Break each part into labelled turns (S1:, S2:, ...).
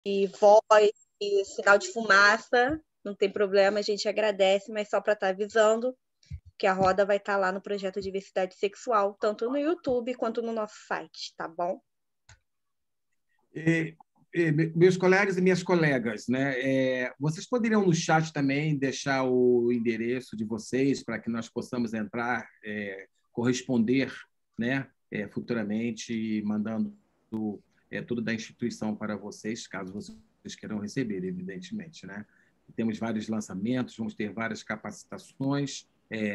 S1: e voz, e sinal de fumaça, não tem problema, a gente agradece, mas só para estar avisando que a roda vai estar lá no projeto Diversidade Sexual, tanto no YouTube quanto no nosso site, tá bom?
S2: E, meus colegas e minhas colegas, né? Vocês poderiam no chat também deixar o endereço de vocês para que nós possamos entrar, corresponder, né? Futuramente, mandando tudo da instituição para vocês, caso vocês queiram receber, evidentemente, né? Temos vários lançamentos, vamos ter várias capacitações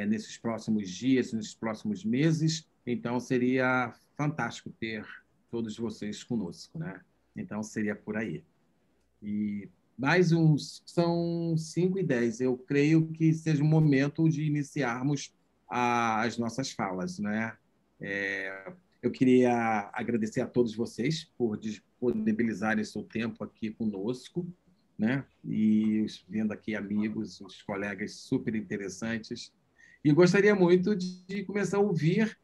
S2: nesses próximos dias, nesses próximos meses, então seria fantástico ter todos vocês conosco, né? Então seria por aí. E mais uns são 5h10. Eu creio que seja o momento de iniciarmos as nossas falas, né? Eu queria agradecer a todos vocês por disponibilizarem seu tempo aqui conosco, né? E vendo aqui amigos, os colegas super interessantes. E gostaria muito de começar a ouvir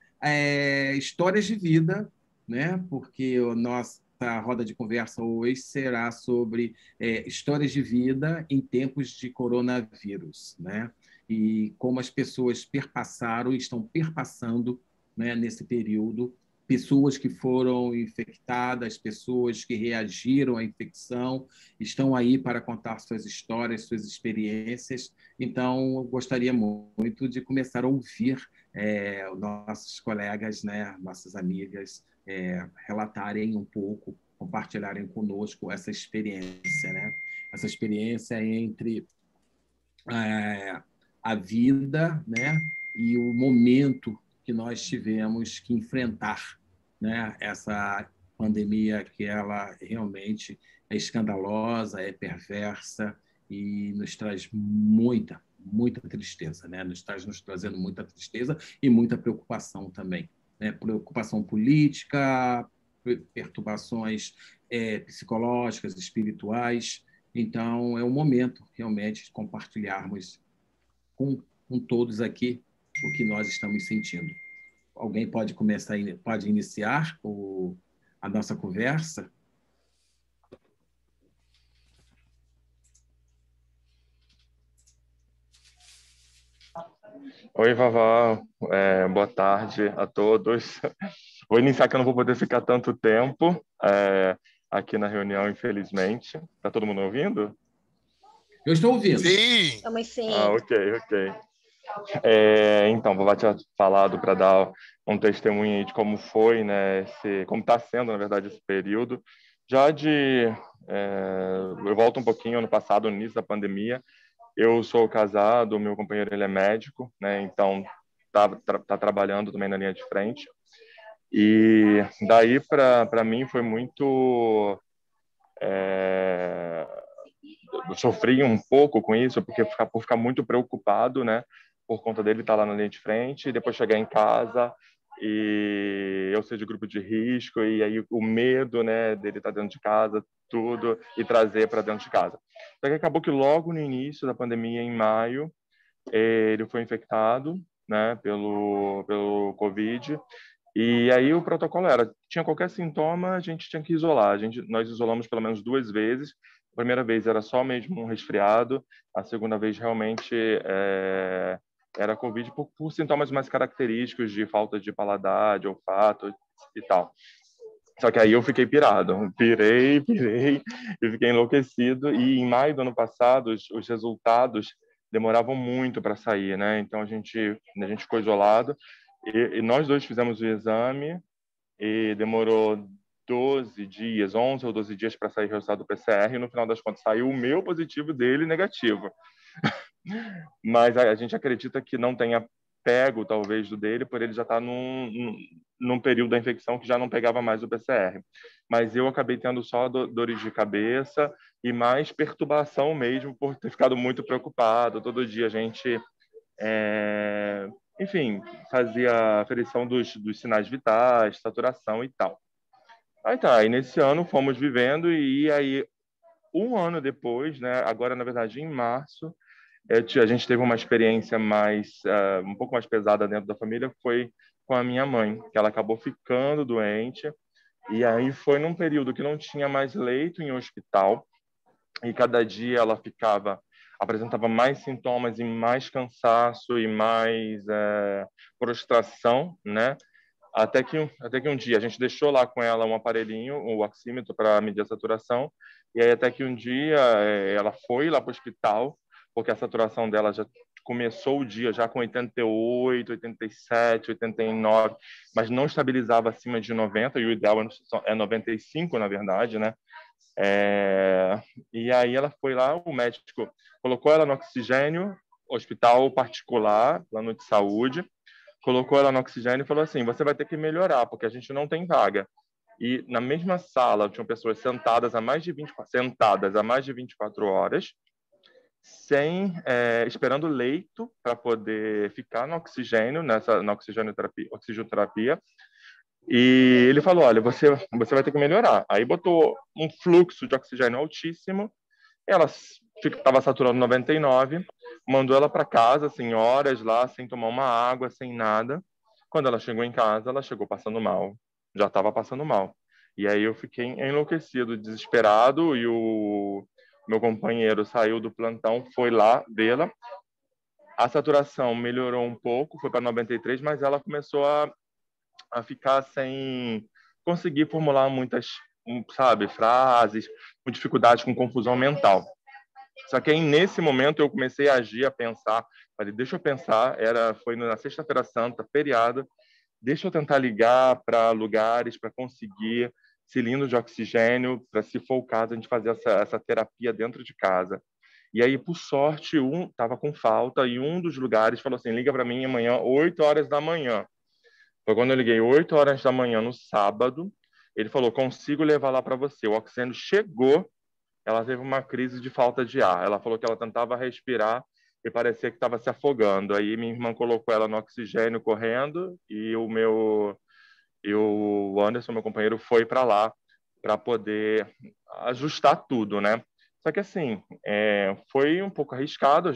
S2: histórias de vida, né? Porque a nossa roda de conversa hoje será sobre histórias de vida em tempos de coronavírus, né? E como as pessoas perpassaram e estão perpassando, né, nesse período, pessoas que foram infectadas, pessoas que reagiram à infecção, estão aí para contar suas histórias, suas experiências. Então, eu gostaria muito de começar a ouvir nossos colegas, né, nossas amigas, relatarem um pouco, compartilharem conosco essa experiência, né? Essa experiência entre a vida, né, e o momento que nós tivemos que enfrentar, né, essa pandemia que ela realmente é escandalosa, é perversa e nos traz muita tristeza, né? Nos trazendo muita tristeza e muita preocupação também, né? Preocupação política, perturbações psicológicas, espirituais. Então, é o momento realmente de compartilharmos com todos aqui o que nós estamos sentindo. Alguém pode começar, pode iniciar a nossa conversa?
S3: Oi, Vavá. Boa tarde a todos. Vou iniciar que eu não vou poder ficar tanto tempo aqui na reunião, infelizmente. Está todo mundo ouvindo?
S2: Eu estou ouvindo.
S4: Sim.
S1: Estamos sim.
S3: Ok. Então, Vavá tinha falado para dar um testemunho aí de como foi, né, como está sendo, na verdade, esse período. Eu volto um pouquinho ano passado, no início da pandemia. Eu sou casado, meu companheiro ele é médico, né? Então tá trabalhando também na linha de frente. E daí para mim foi muito eu sofri um pouco com isso porque por ficar muito preocupado, né? Por conta dele estar lá na linha de frente e depois chegar em casa e eu ser de grupo de risco e aí o medo, né, dele estar dentro de casa, tudo e trazer para dentro de casa. Só que acabou que logo no início da pandemia, em maio, ele foi infectado, né, pelo Covid. E aí o protocolo tinha qualquer sintoma, a gente tinha que isolar. Nós isolamos pelo menos 2 vezes. A primeira vez era só mesmo um resfriado, a segunda vez realmente era Covid por sintomas mais característicos de falta de paladar, de olfato e tal. Só que aí eu fiquei pirado, pirei e fiquei enlouquecido. E em maio do ano passado, os resultados demoravam muito para sair, né? Então a gente ficou isolado e nós dois fizemos o exame e demorou 12 dias, 11 ou 12 dias para sair o resultado do PCR e no final das contas saiu o meu positivo dele negativo. Mas a gente acredita que não tenha pego, talvez, do dele, por ele já estar num período da infecção que já não pegava mais o PCR. Mas eu acabei tendo só dores de cabeça e mais perturbação mesmo por ter ficado muito preocupado. Todo dia a gente, enfim, fazia aferição dos sinais vitais, saturação e tal. Aí tá, aí nesse ano fomos vivendo e aí um ano depois, né, agora na verdade em março, a gente teve uma experiência um pouco mais pesada dentro da família, foi com a minha mãe, que ela acabou ficando doente E aí foi num período que não tinha mais leito em hospital, e cada dia ela apresentava mais sintomas e mais cansaço e mais prostração, né? Até que um dia a gente deixou lá com ela um aparelhinho, o oxímetro para medir a saturação, e aí até que um dia ela foi lá para o hospital, porque a saturação dela já começou o dia já com 88, 87, 89, mas não estabilizava acima de 90, e o ideal é 95, na verdade, né? E aí ela foi lá, o médico colocou ela no oxigênio, hospital particular, plano de saúde, colocou ela no oxigênio e falou assim: você vai ter que melhorar, porque a gente não tem vaga. E na mesma sala tinham pessoas sentadas há mais de 24 horas, esperando leito para poder ficar no oxigênio, na oxigenoterapia. E ele falou: olha, você vai ter que melhorar. Aí botou um fluxo de oxigênio altíssimo, ela estava saturando 99, mandou ela para casa, assim, horas lá, sem tomar uma água, sem nada. Quando ela chegou em casa, ela chegou passando mal. Já estava passando mal. E aí eu fiquei enlouquecido, desesperado, e o meu companheiro saiu do plantão, foi lá vê-la. A saturação melhorou um pouco, foi para 93, mas ela começou a ficar sem conseguir formular muitas, sabe, frases, com dificuldade, com confusão mental. Só que aí, nesse momento, eu comecei a agir, a pensar. Falei, deixa eu pensar. Foi na Sexta-feira Santa, feriado. Deixa eu tentar ligar para lugares para conseguir cilindro de oxigênio, para, se for o caso, a gente fazer essa terapia dentro de casa. E aí, por sorte, estava com falta, e um dos lugares falou assim: liga para mim amanhã, 8 horas da manhã. Foi quando eu liguei 8 horas da manhã no sábado. Ele falou: consigo levar lá para você. O oxigênio chegou. Ela teve uma crise de falta de ar. Ela falou que ela tentava respirar e parecia que estava se afogando. Aí minha irmã colocou ela no oxigênio correndo, e o Anderson, meu companheiro, foi para lá para poder ajustar tudo, né? Só que assim, foi um pouco arriscado,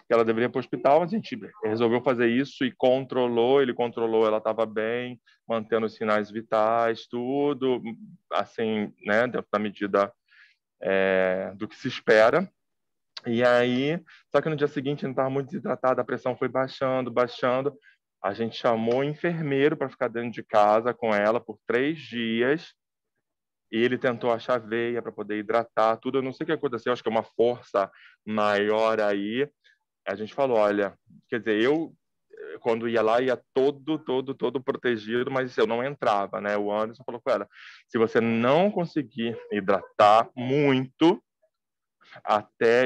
S3: ela deveria ir para o hospital, a gente resolveu fazer isso e ele controlou, ela estava bem, mantendo os sinais vitais, tudo, assim, né, dentro da medida do que se espera. E aí, só que no dia seguinte ele estava muito desidratado, a pressão foi baixando, baixando. A gente chamou o enfermeiro para ficar dentro de casa com ela por 3 dias. E ele tentou achar veia para poder hidratar tudo. Eu não sei o que aconteceu, acho que é uma força maior aí. A gente falou: olha, quer dizer, eu quando ia lá ia todo protegido, mas eu não entrava, né? O Anderson falou com ela: se você não conseguir hidratar muito,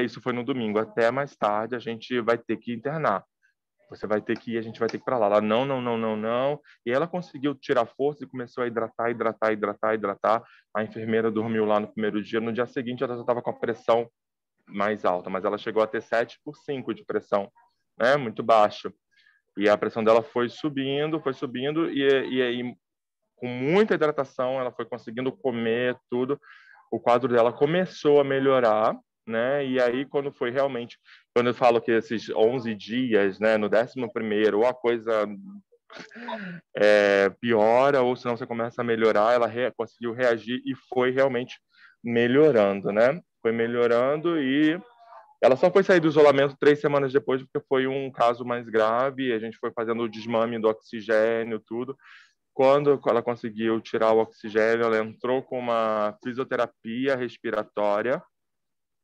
S3: isso foi no domingo, até mais tarde a gente vai ter que internar. Você vai ter que ir, a gente vai ter que ir para lá. Ela, não, não, não, não, não. E ela conseguiu tirar força e começou a hidratar. A enfermeira dormiu lá no primeiro dia. No dia seguinte, ela já estava com a pressão mais alta, mas ela chegou a ter 7/5 de pressão, né? Muito baixo. E a pressão dela foi subindo, e aí, com muita hidratação, ela foi conseguindo comer tudo. O quadro dela começou a melhorar, né? E aí, quando eu falo que esses 11 dias, né, no 11º, ou a coisa piora, ou senão você começa a melhorar, ela conseguiu reagir e foi realmente melhorando, né? Foi melhorando, e ela só foi sair do isolamento 3 semanas depois, porque foi um caso mais grave. A gente foi fazendo o desmame do oxigênio, tudo. Quando ela conseguiu tirar o oxigênio, ela entrou com uma fisioterapia respiratória,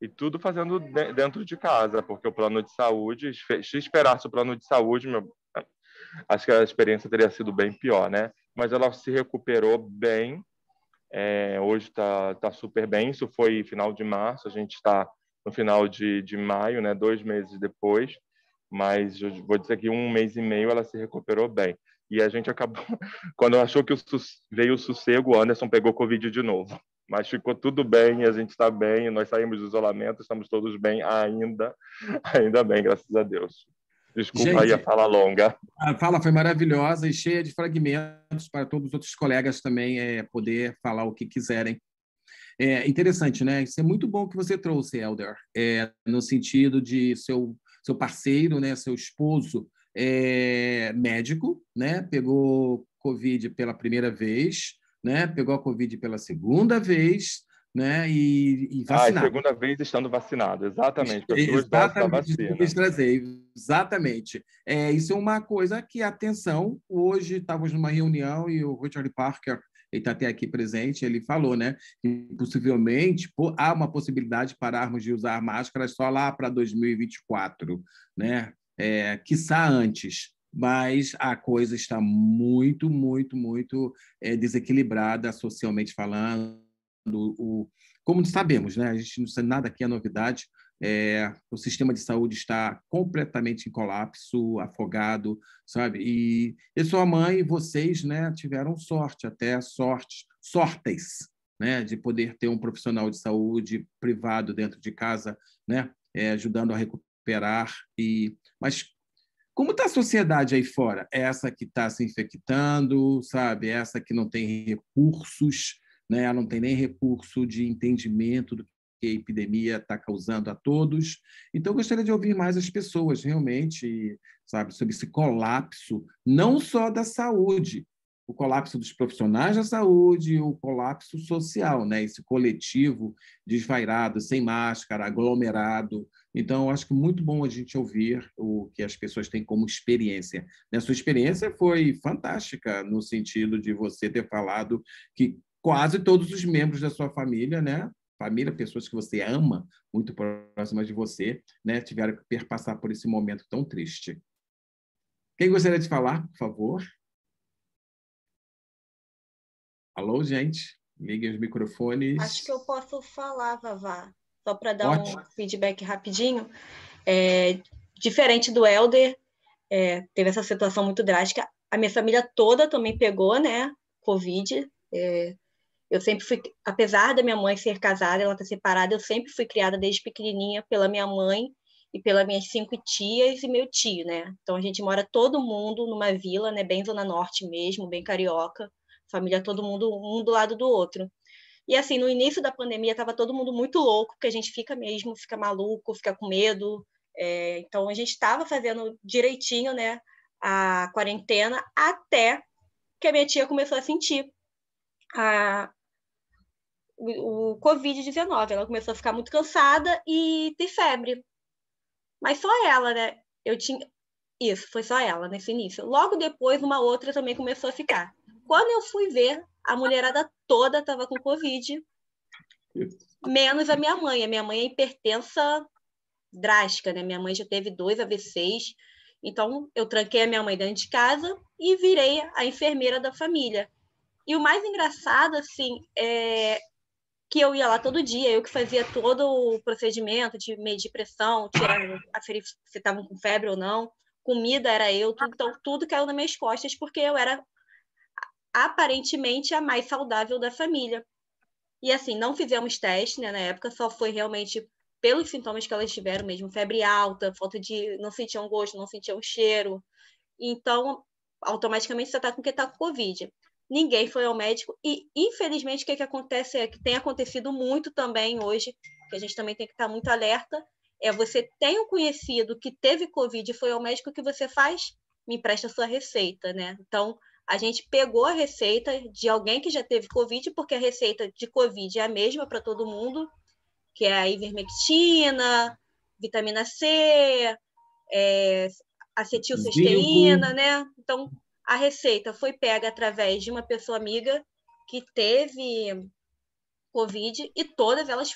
S3: e tudo fazendo dentro de casa, porque o plano de saúde, se esperasse o plano de saúde, acho que a experiência teria sido bem pior, né? Mas ela se recuperou bem, hoje tá super bem. Isso foi final de março, a gente está no final de maio, né? 2 meses depois, mas eu vou dizer que 1 mês e meio ela se recuperou bem. E a gente acabou, quando achou que veio o sossego, o Anderson pegou Covid de novo. Mas ficou tudo bem, a gente está bem, nós saímos do isolamento, estamos todos bem ainda bem, graças a Deus. Desculpa aí a
S2: Gente,
S3: fala longa.
S2: a fala foi maravilhosa e cheia de fragmentos para todos os outros colegas também poder falar o que quiserem. É interessante, né? Isso é muito bom que você trouxe, Helder, no sentido de seu parceiro, né, seu esposo, médico, né, pegou Covid pela primeira vez, né, pegou a Covid pela segunda vez, né, e vacinado.
S3: Segunda vez estando vacinado, exatamente, com as 2 doses da
S2: Exatamente, isso que eu
S3: vacina.
S2: quis trazer, exatamente. Isso é uma coisa que, atenção, hoje estávamos numa reunião e o Richard Parker, ele está até aqui presente, ele falou, né, que possivelmente há uma possibilidade de pararmos de usar máscaras só lá para 2024, né, quiçá antes, mas a coisa está muito, muito, muito desequilibrada socialmente falando. Como sabemos, né? A gente não sabe nada aqui, é novidade. O sistema de saúde está completamente em colapso, afogado, sabe? E sua mãe e vocês, né, tiveram sorte, até sortes, né, de poder ter um profissional de saúde privado dentro de casa, né, ajudando a recuperar. Mas como está a sociedade aí fora? Essa que está se infectando, sabe? Essa que não tem recursos, né? Ela não tem nem recurso de entendimento do que a epidemia está causando a todos. Então, eu gostaria de ouvir mais as pessoas, realmente, sabe, sobre esse colapso, não só da saúde, o colapso dos profissionais da saúde, o colapso social, né? Esse coletivo desvairado, sem máscara, aglomerado. Então, acho que é muito bom a gente ouvir o que as pessoas têm como experiência. A sua experiência foi fantástica, no sentido de você ter falado que quase todos os membros da sua família, né? Família, pessoas que você ama, muito próximas de você, né? Tiveram que perpassar por esse momento tão triste. Quem gostaria de falar, por favor? Alô, gente? Liguem os microfones.
S1: Acho que eu posso falar, Vavá, só para dar
S2: Ótimo.
S1: um feedback rapidinho. Diferente do Helder, teve essa situação muito drástica. A minha família toda também pegou, né, Covid. Eu sempre fui, apesar da minha mãe ser casada, ela tá separada, eu sempre fui criada desde pequenininha pela minha mãe e pelas minhas 5 tias e meu tio, né? Então a gente mora todo mundo numa vila, né, bem Zona Norte mesmo, bem carioca, família todo mundo um do lado do outro. E assim, no início da pandemia tava todo mundo muito louco, porque a gente fica maluco, fica com medo. Então a gente estava fazendo direitinho, né, a quarentena, até que a minha tia começou a sentir o Covid-19. Ela começou a ficar muito cansada e ter febre. Mas só ela, né? Isso, foi só ela nesse início. Logo depois, uma outra também começou a ficar. Quando eu fui ver, a mulherada toda estava com Covid, menos a minha mãe. A minha mãe é hipertensa drástica, né? Minha mãe já teve 2 AVCs. Então, eu tranquei a minha mãe dentro de casa e virei a enfermeira da família. E o mais engraçado, assim, que eu ia lá todo dia, eu que fazia todo o procedimento de medir pressão, aferir se estavam com febre ou não, comida era eu, então tudo caiu nas minhas costas, porque eu era aparentemente a mais saudável da família. E assim, não fizemos teste, né, na época, só foi realmente pelos sintomas que elas tiveram mesmo, febre alta, falta de... não sentiam gosto, não sentiam cheiro. Então, automaticamente você está com que está com Covid. Ninguém foi ao médico e, infelizmente, o que acontece é que tem acontecido muito também hoje, que a gente também tem que estar muito alerta, você tem um conhecido que teve Covid e foi ao médico, o que você faz? Me empresta a sua receita, né? Então, a gente pegou a receita de alguém que já teve Covid, porque a receita de Covid é a mesma para todo mundo, que é a ivermectina, vitamina C, acetilcisteína, né? Então, a receita foi pega através de uma pessoa amiga que teve Covid e todas elas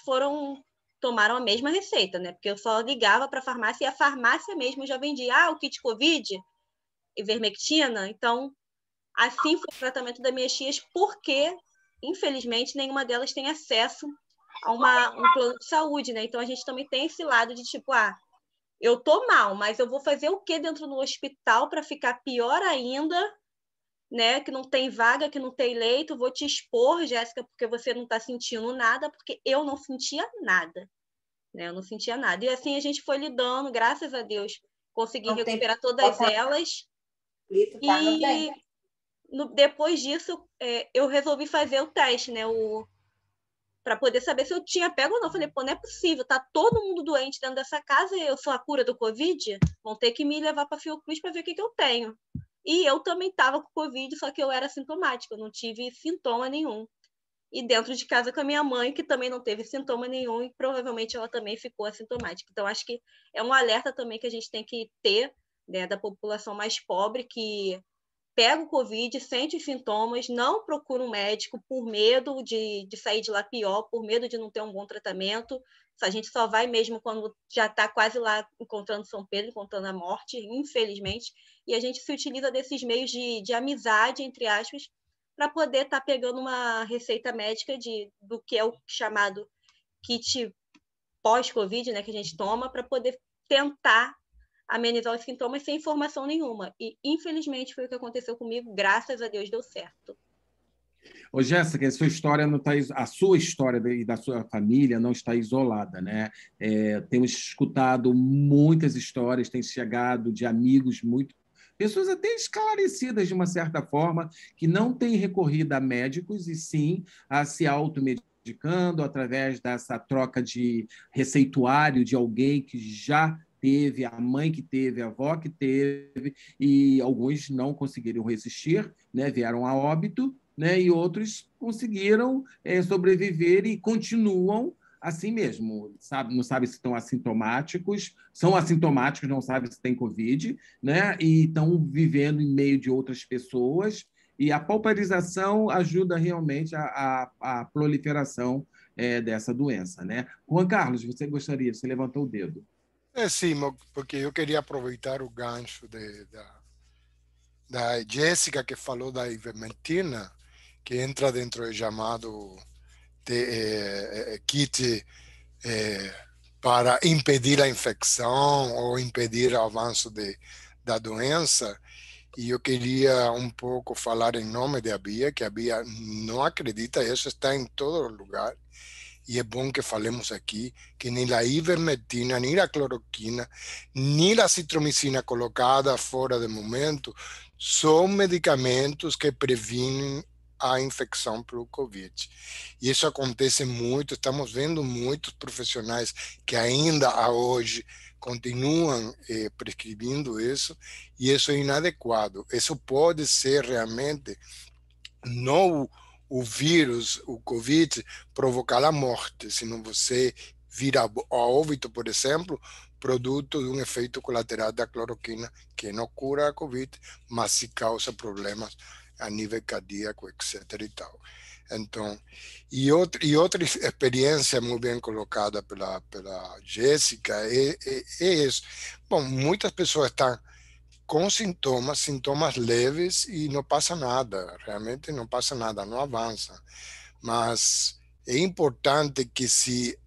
S1: tomaram a mesma receita, né? Porque eu só ligava para a farmácia e a farmácia mesmo já vendia o kit Covid, ivermectina. Então, assim foi o tratamento das minhas tias, porque, infelizmente, nenhuma delas tem acesso a um plano de saúde, né? Então, a gente também tem esse lado de tipo, eu tô mal, mas eu vou fazer o que dentro do hospital para ficar pior ainda, né? Que não tem vaga, que não tem leito. Vou te expor, Jéssica, porque você não está sentindo nada, porque eu não sentia nada, né? Eu não sentia nada. E assim a gente foi lidando, graças a Deus, consegui recuperar todas elas. E depois disso, eu resolvi fazer o teste, né? Para poder saber se eu tinha pego ou não. Eu falei, pô, não é possível, tá todo mundo doente dentro dessa casa e eu sou a cura do Covid? Vão ter que me levar para Fiocruz para ver o que eu tenho. E eu também estava com Covid, só que eu era sintomática, eu não tive sintoma nenhum. E dentro de casa com a minha mãe, que também não teve sintoma nenhum, e provavelmente ela também ficou assintomática. Então, acho que é um alerta também que a gente tem que ter, né, da população mais pobre, que pega o Covid, sente os sintomas, não procura um médico por medo de sair de lá pior, por medo de não ter um bom tratamento. A gente só vai mesmo quando já está quase lá encontrando São Pedro, encontrando a morte, infelizmente. E a gente se utiliza desses meios de amizade, entre aspas, para poder estar pegando uma receita médica do que é o chamado kit pós-Covid, né, que a gente toma, para poder tentar amenizar os sintomas sem informação nenhuma. E, infelizmente, foi o que aconteceu comigo. Graças a Deus deu certo.
S2: Ô, Jéssica, a sua história e da sua família não está isolada, né? Temos escutado muitas histórias, tem chegado de amigos pessoas até esclarecidas de uma certa forma, que não têm recorrido a médicos e sim a se automedicando através dessa troca de receituário de alguém que já teve, a mãe que teve, a avó que teve, e alguns não conseguiram resistir, né? Vieram a óbito, né? E outros conseguiram sobreviver e continuam assim mesmo, sabe? Não sabe se estão assintomáticos, são assintomáticos, não sabe se tem Covid, né? E estão vivendo em meio de outras pessoas, e a pauperização ajuda realmente a proliferação dessa doença, né? Juan Carlos, você levantou o dedo.
S4: Sim, porque eu queria aproveitar o gancho da Jéssica, que falou da ivermectina, que entra dentro do chamado kit para impedir a infecção ou impedir o avanço da doença. E eu queria um pouco falar em nome da Bia, que a Bia não acredita, isso está em todo lugar. E é bom que falemos aqui que nem a ivermectina, nem a cloroquina, nem a citromicina colocada fora de momento são medicamentos que previnem a infecção pelo Covid. E isso acontece muito, estamos vendo muitos profissionais que ainda hoje continuam prescrevendo isso, e isso é inadequado. Isso pode ser realmente não o vírus, o Covid, provocar a morte, senão você vir a óbito, por exemplo, produto de um efeito colateral da cloroquina, que não cura a Covid, mas se causa problemas a nível cardíaco, etc. e tal. Então, outra experiência muito bem colocada pela Jéssica é isso. Bom, muitas pessoas estão com sintomas leves e não passa nada, realmente não passa nada, não avança. Mas é importante que se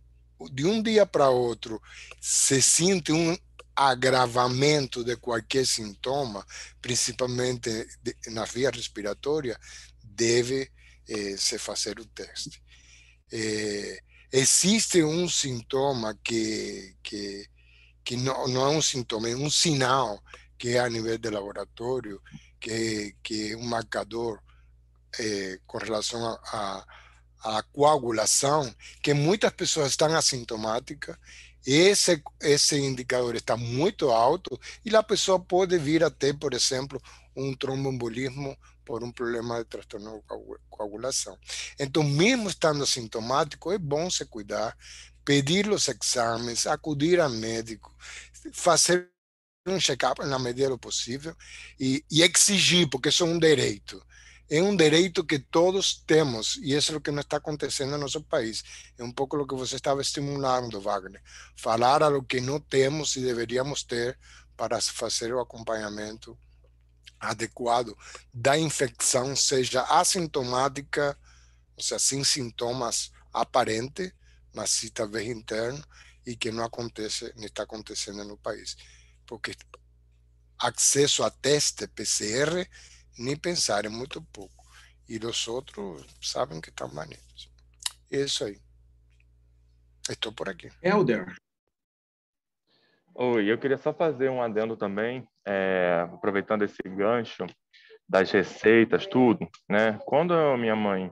S4: de um dia para outro se sente um agravamento de qualquer sintoma, principalmente na via respiratória, deve se fazer o teste. Existe um sintoma que não é um sintoma, é um sinal que é a nível de laboratório, que é um marcador com relação à coagulação, que muitas pessoas estão assintomáticas, esse indicador está muito alto e a pessoa pode vir a ter, por exemplo, um tromboembolismo por um problema de transtorno de coagulação. Então, mesmo estando sintomático, é bom se cuidar, pedir os exames, acudir a médico, fazer um check-up na medida do possível e exigir, porque isso é um direito. É um direito que todos temos, e isso é o que não está acontecendo no nosso país. É um pouco o que você estava estimulando, Wagner. Falar a lo que não temos e deveríamos ter para fazer o acompanhamento adequado da infecção, seja assintomática, ou seja, sem sintomas aparentes, mas sim talvez interno, e que não acontece, nem está acontecendo no país. Porque acesso a teste PCR, nem pensar, é muito pouco. E os outros sabem que estão manejados. É isso aí. Estou por aqui.
S2: Helder.
S3: Oi, eu queria só fazer um adendo também, aproveitando esse gancho das receitas, tudo, né? Quando a minha mãe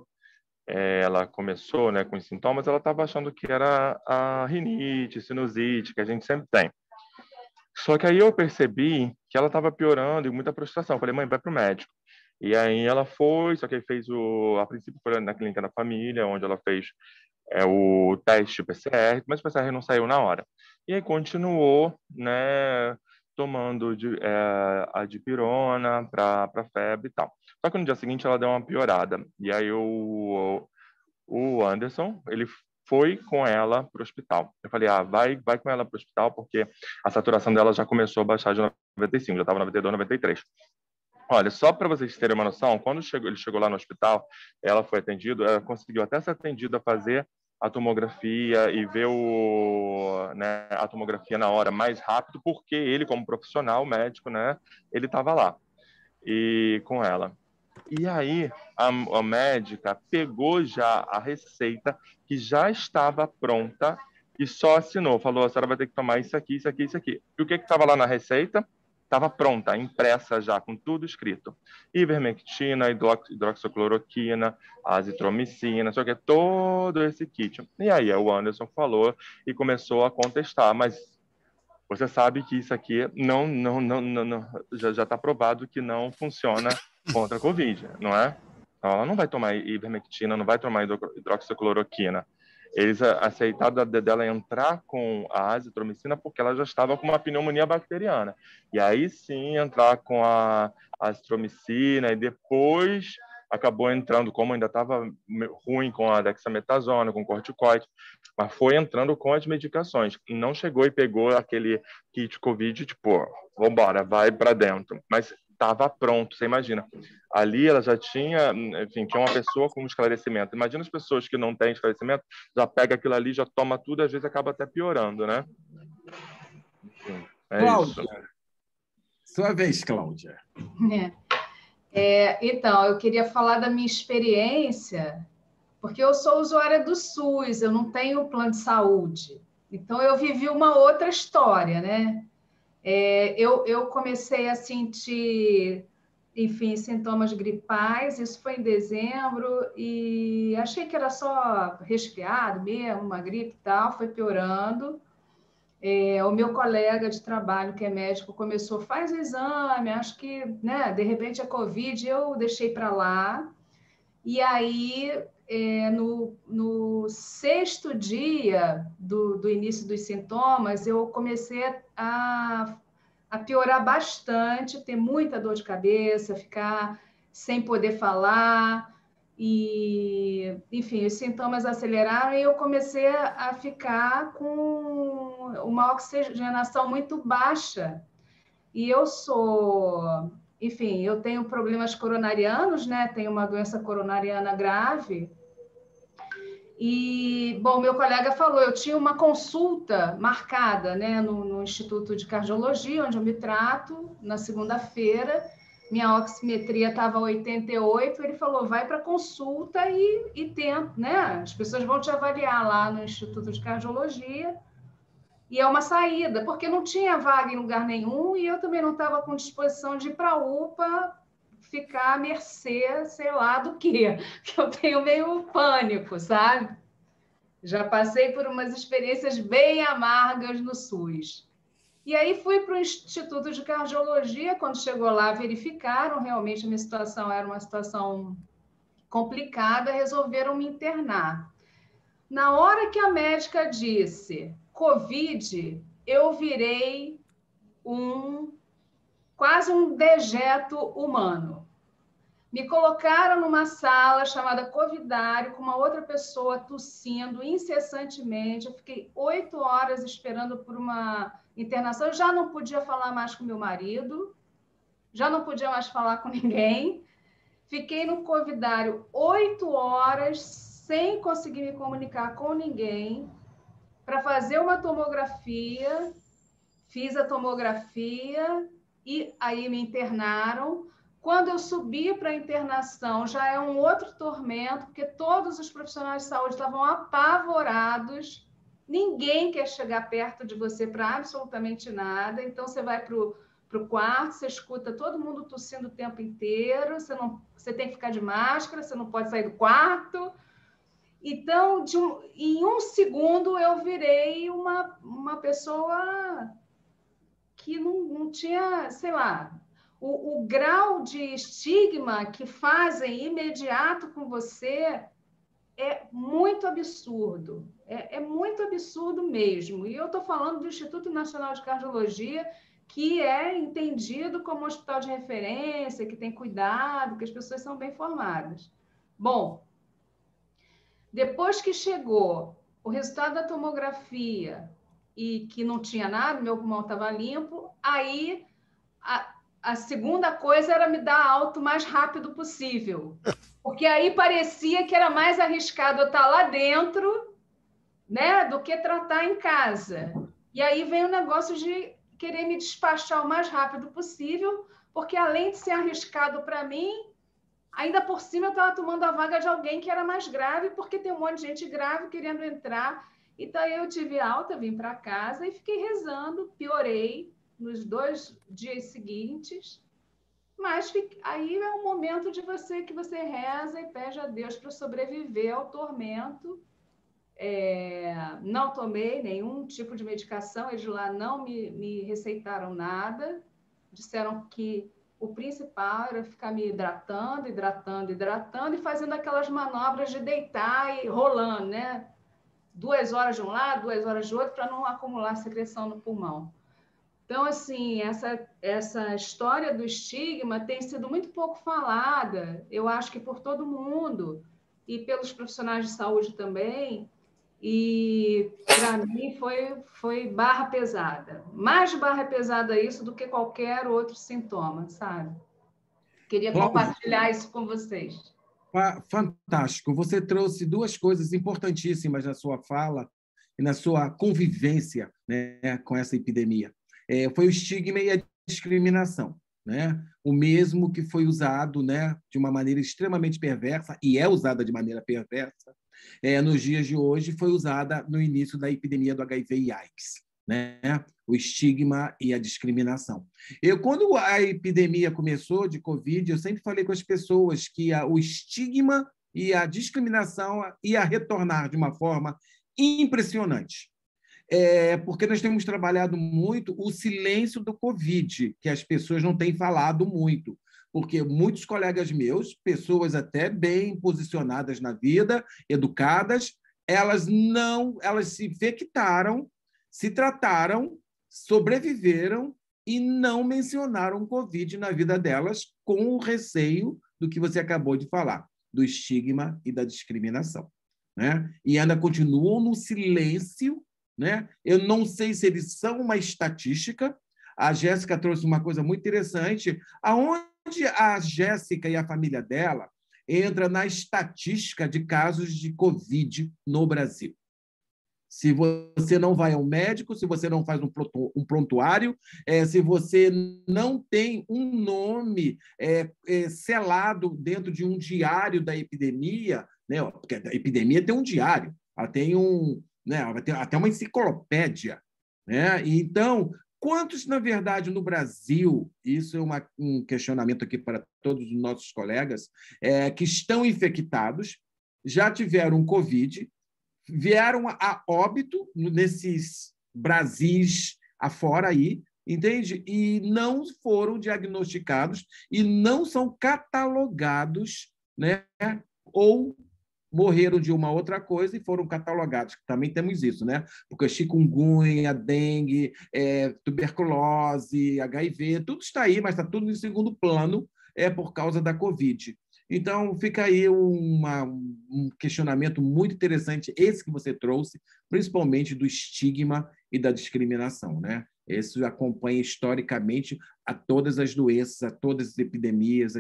S3: ela começou, né, com os sintomas, ela estava achando que era a rinite, sinusite, que a gente sempre tem. Só que aí eu percebi que ela estava piorando e muita frustração. Eu falei, mãe, vai para o médico. E aí ela foi, só que aí fez a princípio foi na clínica da família, onde ela fez o teste PCR, mas o PCR não saiu na hora. E aí continuou, né, tomando a dipirona para febre e tal. Só que no dia seguinte ela deu uma piorada. E aí o Anderson, ele foi com ela para o hospital. Eu falei, vai com ela para o hospital, porque a saturação dela já começou a baixar de 95, já estava 92, 93. Olha, só para vocês terem uma noção, quando ele chegou lá no hospital, ela foi atendida, ela conseguiu até ser atendida a fazer a tomografia e ver né, a tomografia na hora mais rápido, porque ele, como profissional médico, né, ele estava lá e com ela. E aí a médica pegou já a receita que já estava pronta e só assinou, falou, a senhora vai ter que tomar isso aqui, isso aqui, isso aqui. E o que estava lá na receita? Estava pronta, impressa já, com tudo escrito. Ivermectina, hidroxicloroquina, azitromicina, só que é todo esse kit. E aí o Anderson falou e começou a contestar, mas você sabe que isso aqui não já está provado que não funciona contra a Covid, não é? Então, ela não vai tomar ivermectina, não vai tomar hidroxicloroquina. Eles aceitaram dela entrar com a azitromicina porque ela já estava com uma pneumonia bacteriana. E aí sim entrar com a azitromicina e depois acabou entrando, como ainda estava ruim com a dexametasona, com corticoide, mas foi entrando com as medicações. Não chegou e pegou aquele kit Covid, tipo, vambora, vai para dentro. Mas estava pronto, você imagina. Ali ela já tinha, enfim, tinha uma pessoa com esclarecimento. Imagina as pessoas que não têm esclarecimento, já pega aquilo ali, já toma tudo, às vezes acaba até piorando, né? Enfim,
S2: Cláudia,
S3: isso.
S2: Sua vez, Cláudia.
S5: Então, eu queria falar da minha experiência, porque eu sou usuária do SUS, eu não tenho plano de saúde. Então, eu vivi uma outra história, né? Eu comecei a sentir, enfim, sintomas gripais, isso foi em dezembro, e achei que era só resfriado mesmo, uma gripe e tal, foi piorando. O meu colega de trabalho, que é médico, começou, faz o exame, acho que, né, de repente é Covid, eu deixei para lá. E aí, no sexto dia do início dos sintomas, eu comecei a piorar bastante, ter muita dor de cabeça, ficar sem poder falar, e, enfim, os sintomas aceleraram e eu comecei a ficar com uma oxigenação muito baixa. E enfim, eu tenho problemas coronarianos, né? Tenho uma doença coronariana grave. E, bom, meu colega falou, eu tinha uma consulta marcada, né, no Instituto de Cardiologia, onde eu me trato, na segunda-feira. Minha oximetria estava 88, ele falou, vai para consulta e tenta, né? As pessoas vão te avaliar lá no Instituto de Cardiologia. E é uma saída, porque não tinha vaga em lugar nenhum e eu também não estava com disposição de ir para a UPA, ficar à mercê, sei lá do quê, que eu tenho meio pânico, sabe? Já passei por umas experiências bem amargas no SUS. E aí fui para o Instituto de Cardiologia, quando chegou lá, verificaram, realmente a minha situação era uma situação complicada, resolveram me internar. Na hora que a médica disse Covid, eu virei quase um dejeto humano. Me colocaram numa sala chamada Covidário, com uma outra pessoa tossindo incessantemente. Eu fiquei 8 horas esperando por uma internação. Eu já não podia falar mais com meu marido, já não podia mais falar com ninguém. Fiquei no Covidário 8 horas, sem conseguir me comunicar com ninguém, para fazer uma tomografia. Fiz a tomografia e aí me internaram. Quando eu subi para a internação, já é um outro tormento, porque todos os profissionais de saúde estavam apavorados. Ninguém quer chegar perto de você para absolutamente nada. Então, você vai para o quarto, você escuta todo mundo tossindo o tempo inteiro, você tem que ficar de máscara, você não pode sair do quarto. Então, em um segundo, eu virei uma pessoa que não tinha, sei lá, o grau de estigma que fazem imediato com você é muito absurdo. É muito absurdo mesmo. E eu estou falando do Instituto Nacional de Cardiologia, que é entendido como um hospital de referência, que tem cuidado, que as pessoas são bem formadas. Bom, depois que chegou o resultado da tomografia e que não tinha nada, meu pulmão estava limpo, aí a segunda coisa era me dar alta o mais rápido possível. Porque aí parecia que era mais arriscado eu estar lá dentro, né, do que tratar em casa. E aí vem o negócio de querer me despachar o mais rápido possível, porque além de ser arriscado para mim, ainda por cima eu estava tomando a vaga de alguém que era mais grave, porque tem um monte de gente grave querendo entrar. Então eu tive alta, vim para casa e fiquei rezando, piorei nos 2 dias seguintes. Mas aí é um momento de que você reza e pede a Deus para sobreviver ao tormento. Não tomei nenhum tipo de medicação, eles lá não me receitaram nada. Disseram que o principal era ficar me hidratando e fazendo aquelas manobras de deitar e rolando, né? 2 horas de um lado, 2 horas de outro, para não acumular secreção no pulmão. Então, assim, essa história do estigma tem sido muito pouco falada, eu acho que por todo mundo, e pelos profissionais de saúde também, e para mim foi barra pesada. Mais barra pesada isso do que qualquer outro sintoma, sabe? Queria compartilhar isso com vocês.
S2: Fantástico. Você trouxe 2 coisas importantíssimas na sua fala e na sua convivência, né, com essa epidemia. Foi o estigma e a discriminação, né? O mesmo que foi usado, né, de uma maneira extremamente perversa, e é usada de maneira perversa, nos dias de hoje, foi usada no início da epidemia do HIV e AIDS, né? O estigma e a discriminação. Quando a epidemia começou de Covid, eu sempre falei com as pessoas que o estigma e a discriminação ia retornar de uma forma impressionante. Porque nós temos trabalhado muito o silêncio do Covid, que as pessoas não têm falado muito, porque muitos colegas meus, pessoas até bem posicionadas na vida, educadas, elas se infectaram, se trataram, sobreviveram e não mencionaram o Covid na vida delas, com o receio do que você acabou de falar, do estigma e da discriminação, né? E ainda continuam no silêncio, né? Eu não sei se eles são uma estatística. A Jéssica trouxe uma coisa muito interessante, aonde a Jéssica e a família dela entra na estatística de casos de Covid no Brasil. Se você não vai ao médico, se você não faz um prontuário, se você não tem um nome selado dentro de um diário da epidemia, né? Porque a epidemia tem um diário, ela tem né? Ela tem até uma enciclopédia, né? Então, quantos, na verdade, no Brasil, isso é um questionamento aqui para todos os nossos colegas, que estão infectados, já tiveram Covid, vieram a óbito nesses Brasis afora aí, entende? E não foram diagnosticados e não são catalogados, né? Ou morreram de uma outra coisa e foram catalogados. Também temos isso, né? Porque chikungunya, dengue, tuberculose, HIV, tudo está aí, mas está tudo em segundo plano, por causa da Covid. Então, fica aí um questionamento muito interessante, esse que você trouxe, principalmente do estigma e da discriminação, né? Isso acompanha historicamente a todas as doenças, a todas as epidemias,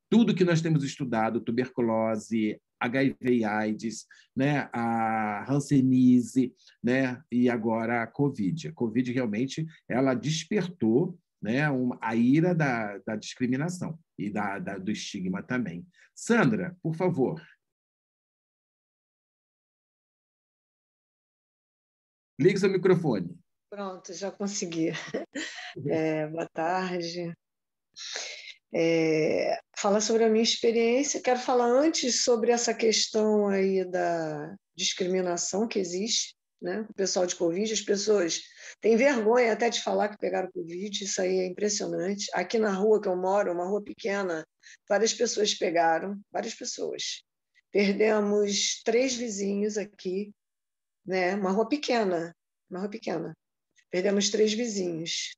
S2: tudo que nós temos estudado, tuberculose, HIV e AIDS, né? A hanseníase, né? E agora a Covid. A Covid realmente ela despertou, né, a ira da discriminação e do estigma também. Sandra, por favor. Ligue seu microfone.
S6: Pronto, já consegui. Boa tarde. Falar sobre a minha experiência, quero falar antes sobre essa questão aí da discriminação que existe, né? O pessoal de Covid, as pessoas têm vergonha até de falar que pegaram Covid, isso aí é impressionante. Aqui na rua que eu moro, uma rua pequena, várias pessoas pegaram, várias pessoas. Perdemos 3 vizinhos aqui, né? Uma rua pequena, uma rua pequena. Perdemos 3 vizinhos.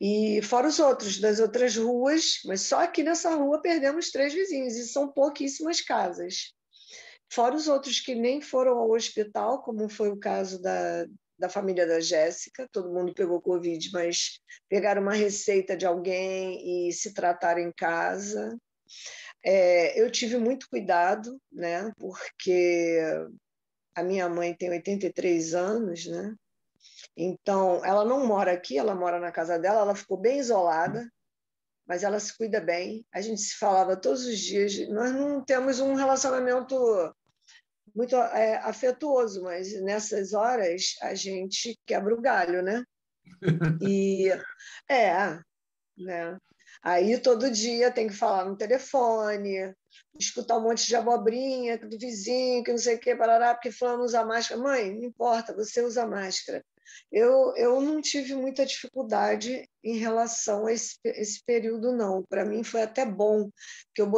S6: E fora os outros, das outras ruas, mas só aqui nessa rua perdemos 3 vizinhos, e são pouquíssimas casas. Fora os outros que nem foram ao hospital, como foi o caso da família da Jéssica, todo mundo pegou Covid, mas pegaram uma receita de alguém e se trataram em casa. Eu tive muito cuidado, né, porque a minha mãe tem 83 anos, né? Então, ela não mora aqui, ela mora na casa dela, ela ficou bem isolada, mas ela se cuida bem. A gente se falava todos os dias. Nós não temos um relacionamento muito afetuoso, mas nessas horas a gente quebra o galho, né? E né? Aí todo dia tem que falar no telefone, escutar um monte de abobrinha do vizinho, que não sei o que, parará, porque fulano usa máscara. Mãe, não importa, você usa máscara. Eu não tive muita dificuldade em relação a esse período, não. Para mim foi até bom, que eu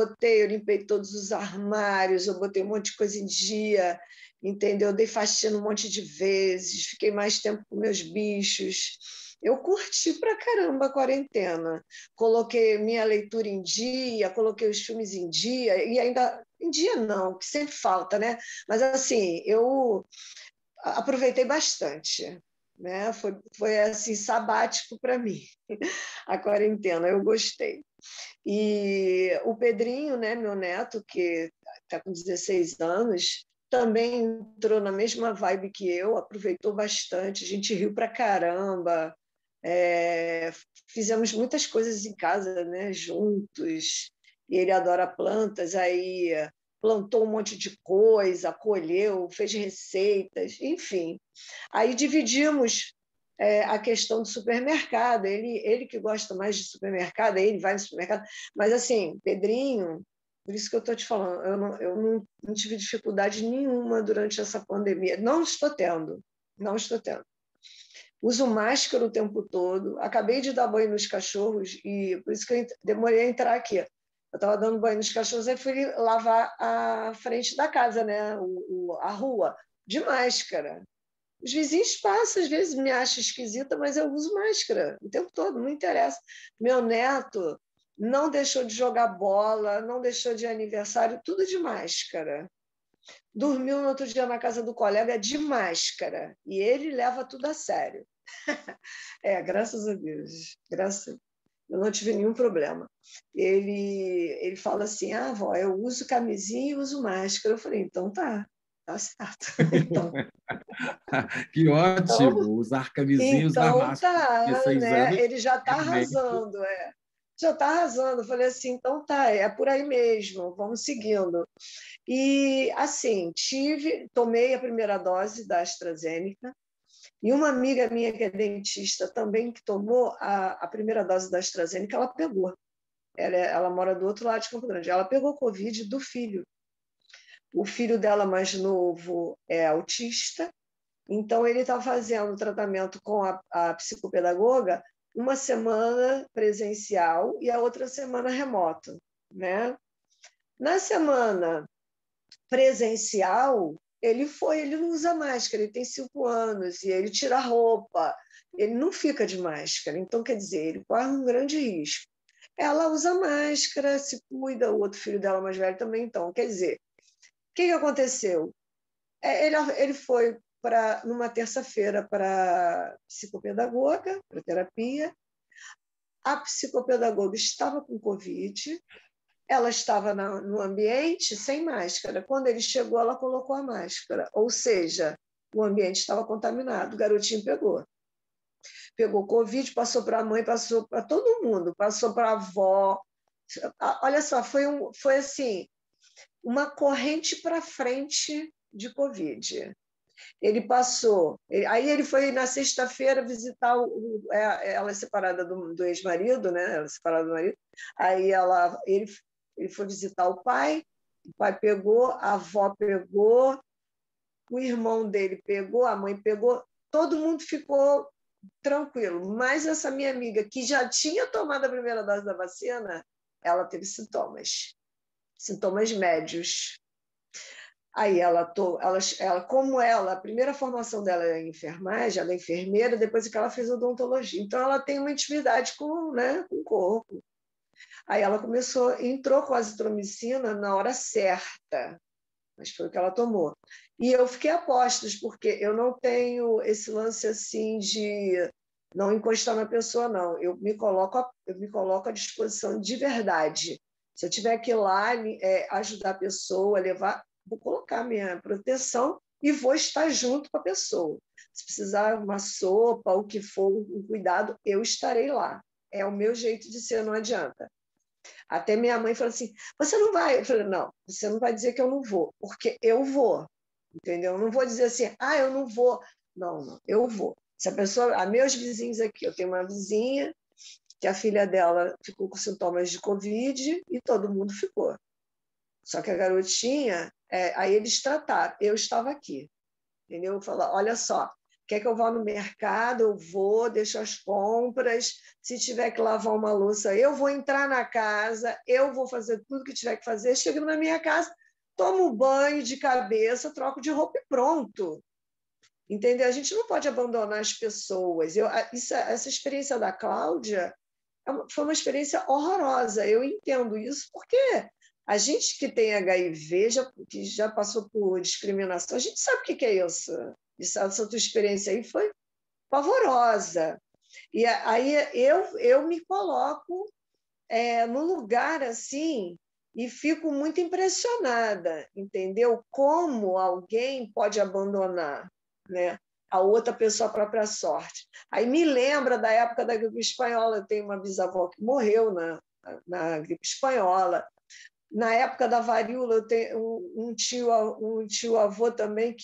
S6: limpei todos os armários, eu botei um monte de coisa em dia, entendeu? Eu dei faxina um monte de vezes, fiquei mais tempo com meus bichos. Eu curti pra caramba a quarentena. Coloquei minha leitura em dia, coloquei os filmes em dia, e ainda em dia não, que sempre falta, né? Mas assim, eu aproveitei bastante, né? Foi assim sabático para mim a quarentena, eu gostei. E o Pedrinho, né, meu neto, que está com 16 anos, também entrou na mesma vibe que eu, aproveitou bastante, a gente riu pra caramba, fizemos muitas coisas em casa, né, juntos, e ele adora plantas, aí plantou um monte de coisa, colheu, fez receitas, enfim. Aí dividimos a questão do supermercado, ele que gosta mais de supermercado, ele vai no supermercado, mas assim, Pedrinho, por isso que eu estou te falando, eu não tive dificuldade nenhuma durante essa pandemia, não estou tendo. Uso máscara o tempo todo, acabei de dar banho nos cachorros, e por isso que eu demorei a entrar aqui. Eu estava dando banho nos cachorros e fui lavar a frente da casa, né? A rua, de máscara. Os vizinhos passam, às vezes me acham esquisita, mas eu uso máscara o tempo todo, não interessa. Meu neto não deixou de jogar bola, não deixou de aniversário, tudo de máscara. Dormiu no outro dia na casa do colega de máscara, e ele leva tudo a sério. Graças a Deus, eu não tive nenhum problema. Ele fala assim, vó, eu uso camisinha e uso máscara. Eu falei, então tá certo. Então,
S2: Que ótimo, usar camisinha e usar
S6: então
S2: máscara.
S6: tá,
S2: 16
S6: né?
S2: anos,
S6: Ele já está
S2: realmente.
S6: arrasando, já está arrasando. Eu falei assim, então tá, é por aí mesmo, vamos seguindo. E assim, tomei a primeira dose da AstraZeneca, e uma amiga minha que é dentista também, que tomou a primeira dose da AstraZeneca, ela pegou. Ela mora do outro lado de Campo Grande. Ela pegou Covid do filho. O filho dela mais novo é autista, então ele está fazendo tratamento com a psicopedagoga, uma semana presencial e a outra semana remoto, né? Na semana presencial, ele não usa máscara, ele tem 5 anos, e ele tira a roupa, ele não fica de máscara, então, quer dizer, ele corre um grande risco. Ela usa máscara, se cuida, o outro filho dela mais velho também, então, quer dizer, o que aconteceu? Ele foi numa terça-feira para psicopedagoga, para terapia, a psicopedagoga estava com Covid, ela estava no ambiente sem máscara. Quando ele chegou, ela colocou a máscara. Ou seja, o ambiente estava contaminado. O garotinho pegou Covid, passou para a mãe, passou para todo mundo, passou para a avó. Olha só, foi assim, uma corrente para frente de Covid. Ele passou. Aí ele foi na sexta-feira visitar ela é separada do ex-marido, né? Ela é separada do marido. Aí ele foi visitar o pai pegou, a avó pegou, o irmão dele pegou, a mãe pegou, todo mundo ficou tranquilo. Mas essa minha amiga, que já tinha tomado a primeira dose da vacina, ela teve sintomas médios. Aí como a primeira formação dela é enfermagem, ela é enfermeira, depois que ela fez odontologia. Então, ela tem uma intimidade com, né, com o corpo. Aí ela entrou com a azitromicina na hora certa, mas foi o que ela tomou. E eu fiquei a postos, porque eu não tenho esse lance assim de não encostar na pessoa, não. Eu me coloco à disposição de verdade. Se eu tiver que ir lá ajudar a pessoa, vou colocar minha proteção e vou estar junto com a pessoa. Se precisar uma sopa, o que for, um cuidado, eu estarei lá. É o meu jeito de ser, não adianta. Até minha mãe falou assim, você não vai? Eu falei, não, você não vai dizer que eu não vou, porque eu vou, entendeu? Eu não vou dizer assim, eu não vou. Não, eu vou. Se a pessoa, meus vizinhos aqui, eu tenho uma vizinha que a filha dela ficou com sintomas de Covid e todo mundo ficou. Só que a garotinha, aí eles trataram, eu estava aqui, entendeu? Falar, olha só, quer que eu vá no mercado, eu vou, deixo as compras, se tiver que lavar uma louça, eu vou entrar na casa, eu vou fazer tudo que tiver que fazer, chego na minha casa, tomo um banho de cabeça, troco de roupa e pronto. Entendeu? A gente não pode abandonar as pessoas. Essa experiência da Cláudia foi uma experiência horrorosa, eu entendo isso, porque a gente que tem HIV, que já passou por discriminação, a gente sabe o que é isso. Essa tua experiência aí foi pavorosa. E aí eu me coloco no lugar assim e fico muito impressionada, entendeu? Como alguém pode abandonar, né, a outra pessoa à própria sorte. Aí me lembra da época da gripe espanhola. Eu tenho uma bisavó que morreu na gripe espanhola. Na época da varíola, eu tenho um tio-avô também,